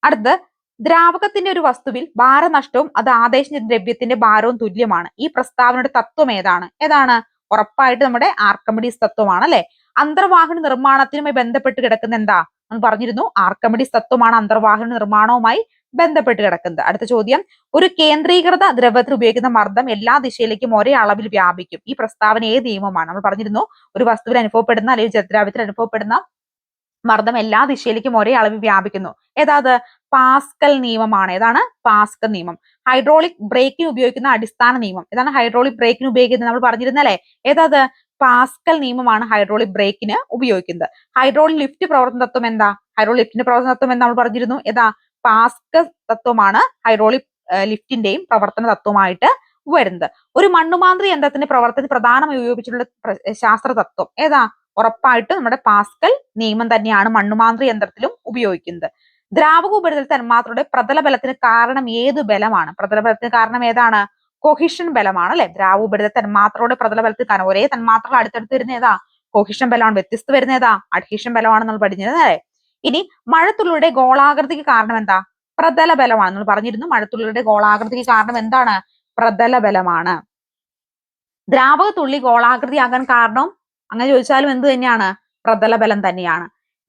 അടുത്ത്, ദ്രാവകത്തിന്റെ ഒരു വസ്തുവിൽ ഭാരനഷ്ടവും അത് ആദേശ ദ്രവ്യത്തിന്റെ ഭാരവും തുല്യമാണ്. ഈ പ്രസ്താവനയുടെ തത്വം ഏതാണ്? ഏതാണ്? ഉറപ്പായിട്ട് നമ്മുടെ ആർക്കിമിഡീസ് തത്വമാണ് അല്ലെ? അന്തർവാഹിനി നിർമ്മാണത്തിനുമായി ബന്ധപ്പെട്ട് കിടക്കുന്ന എന്താ? നമ്മൾ പറഞ്ഞിരുന്നു ആർക്കിമിഡീസ് തത്വമാണ് അന്തർവാഹിനി നിർമ്മാണവുമായി ബന്ധപ്പെട്ട് കിടക്കുന്നത്. അടുത്ത ചോദ്യം, ഒരു കേന്ദ്രീകൃത ദ്രവത്തിൽ ഉപയോഗിക്കുന്ന മർദ്ദം എല്ലാ ദിശയിലേക്കും ഒരേ അളവിൽ വ്യാപിക്കും. ഈ പ്രസ്താവന ഏത് നിയമമാണ്? നമ്മൾ പറഞ്ഞിരുന്നു ഒരു വസ്തുവിൽ അനുഭവപ്പെടുന്ന അല്ലെങ്കിൽ ജലദ്രാവ്യത്തിൽ അനുഭവപ്പെടുന്ന മർദ്ദം എല്ലാ ദിശയിലേക്കും ഒരേ അളവിൽ വ്യാപിക്കുന്നു. ഏതാത്? പാസ്കൽ നിയമമാണ്. ഏതാണ്? പാസ്കൽ നിയമം. ഹൈഡ്രോളിക് ബ്രേക്കിന് ഉപയോഗിക്കുന്ന അടിസ്ഥാന നിയമം. ഏതാണ് ഹൈഡ്രോളിക് ബ്രേക്കിന് ഉപയോഗിക്കുന്നത്? നമ്മൾ പറഞ്ഞിരുന്നല്ലേ? ഏതാത്? പാസ്കൽ നിയമമാണ് ഹൈഡ്രോളിക് ബ്രേക്കിന് ഉപയോഗിക്കുന്നത്. ഹൈഡ്രോളിക് ലിഫ്റ്റ് പ്രവർത്തന തത്വം എന്താ? ഹൈഡ്രോളിക് ലിഫ്റ്റിന്റെ പ്രവർത്തന തത്വം എന്താ? നമ്മൾ പറഞ്ഞിരുന്നു. ഏതാ? പാസ്കൽ തത്വമാണ് ഹൈഡ്രോളിക് ലിഫ്റ്റിന്റെയും പ്രവർത്തന തത്വമായിട്ട് വരുന്നത്. ഒരു മണ്ണുമാന്ത്രി യന്ത്രത്തിന്റെ പ്രവർത്തനത്തിൽ പ്രധാനമായി ഉപയോഗിച്ചിട്ടുള്ള ശാസ്ത്ര തത്വം ഏതാ? ഉറപ്പായിട്ട് നമ്മുടെ പാസ്കൽ നിയമം തന്നെയാണ് മണ്ണുമാന്ത്രി യന്ത്രത്തിലും ഉപയോഗിക്കുന്നത്. ദ്രാവക ഉപരിതല തന്മാത്രയുടെ പ്രതല ബലത്തിന് കാരണം ഏത് ബലമാണ്? പ്രതല ബലത്തിന് കാരണം ഏതാണ്? കൊഹിഷൻ ബലമാണ് അല്ലെ? ദ്രാവക ഉപരിതല തന്മാത്രയുടെ പ്രതല ബലത്തിന് കാരണം ഒരേ തന്മാത്രകൾ അടുത്തടുത്ത് വരുന്ന ഏതാ? കൊഹിഷൻ ബലമാണ്. വ്യത്യസ്ത വരുന്ന ഏതാ? അഡ്ഹീഷൻ ബലമാണ് നമ്മൾ പഠിച്ചത് അല്ലെ? ഇനി മഴത്തുള്ളിയുടെ ഗോളാകൃതിക്ക് കാരണം എന്താ? പ്രതല ബലമാണ്. നമ്മൾ പറഞ്ഞിരുന്നു മഴത്തുള്ളിയുടെ ഗോളാകൃതിക്ക് കാരണം എന്താണ്? പ്രതല ബലമാണ്. ദ്രാവക തുള്ളി ഗോളാകൃതിയാകാൻ കാരണം അങ്ങനെ ചോദിച്ചാലും എന്ത് തന്നെയാണ്? പ്രതല ബലം തന്നെയാണ്.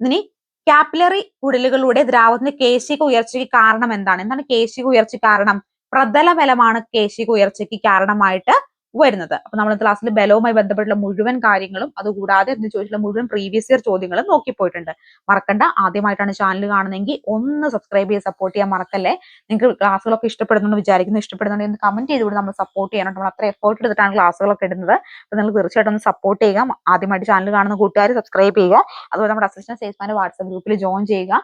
ഇനി കാപ്പിലറി കുഴലുകളിലൂടെ ദ്രാവകത്തിന്റെ കേശിക ഉയർച്ചയ്ക്ക് കാരണം എന്താണ്? എന്താണ് കേശിക ഉയർച്ചയ്ക്ക് കാരണം? പ്രതല ബലമാണ് കേശിക ഉയർച്ചയ്ക്ക് കാരണമായിട്ട് വരുന്നത്. അപ്പൊ നമ്മൾ ക്ലാസ്സിൽ ബലവുമായി ബന്ധപ്പെട്ടുള്ള മുഴുവൻ കാര്യങ്ങളും അതുകൂടാതെ ഇതിന് ചോദിച്ചിട്ടുള്ള മുഴുവൻ പ്രീവിയസ് ഇയർ ചോദ്യങ്ങളും നോക്കിപ്പോയിട്ടുണ്ട്. മറക്കണ്ട, ആദ്യമായിട്ടാണ് ചാനൽ കാണുന്നതെങ്കിൽ ഒന്ന് സബ്സ്ക്രൈബ് ചെയ്ത് സപ്പോർട്ട് ചെയ്യാൻ മറക്കല്ലേ. നിങ്ങൾക്ക് ക്ലാസ്സുകളൊക്കെ ഇഷ്ടപ്പെടുന്നു വിചാരിക്കുന്നു. ഇഷ്ടപ്പെടുന്നുണ്ടെങ്കിൽ കമന്റ് ചെയ്തുകൊണ്ട് നമ്മൾ സപ്പോർട്ട് ചെയ്യണം. നമ്മൾ അത്ര എഫേർട്ട് എടുത്തിട്ടാണ് ക്ലാസ്സുകളൊക്കെ ഇടുന്നത്. അപ്പൊ നിങ്ങൾ തീർച്ചയായിട്ടും ഒന്ന് സപ്പോർട്ട് ചെയ്യുക. ആദ്യമായിട്ട് ചാനൽ കാണുന്ന കൂട്ടുകാർ സബ്സ്ക്രൈബ് ചെയ്യുക. അതുപോലെ നമ്മുടെ അസിസ്റ്റന്റ് സെയിൽസ്മാന്റെ വാട്സ്ആപ്പ് ഗ്രൂപ്പിൽ ജോയിൻ ചെയ്യുക.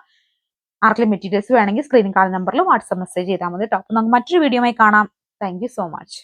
ആർക്കെങ്കിലും മെറ്റീരിയൽസ് വേണമെങ്കിൽ സ്ക്രീനിൽ കാണുന്ന നമ്പറിൽ വാട്സ്ആപ്പ് മെസ്സേജ് ചെയ്താൽ മതി കേട്ടോ. അപ്പൊ നമുക്ക് മറ്റൊരു വീഡിയോയുമായി കാണാം. Thank you so much.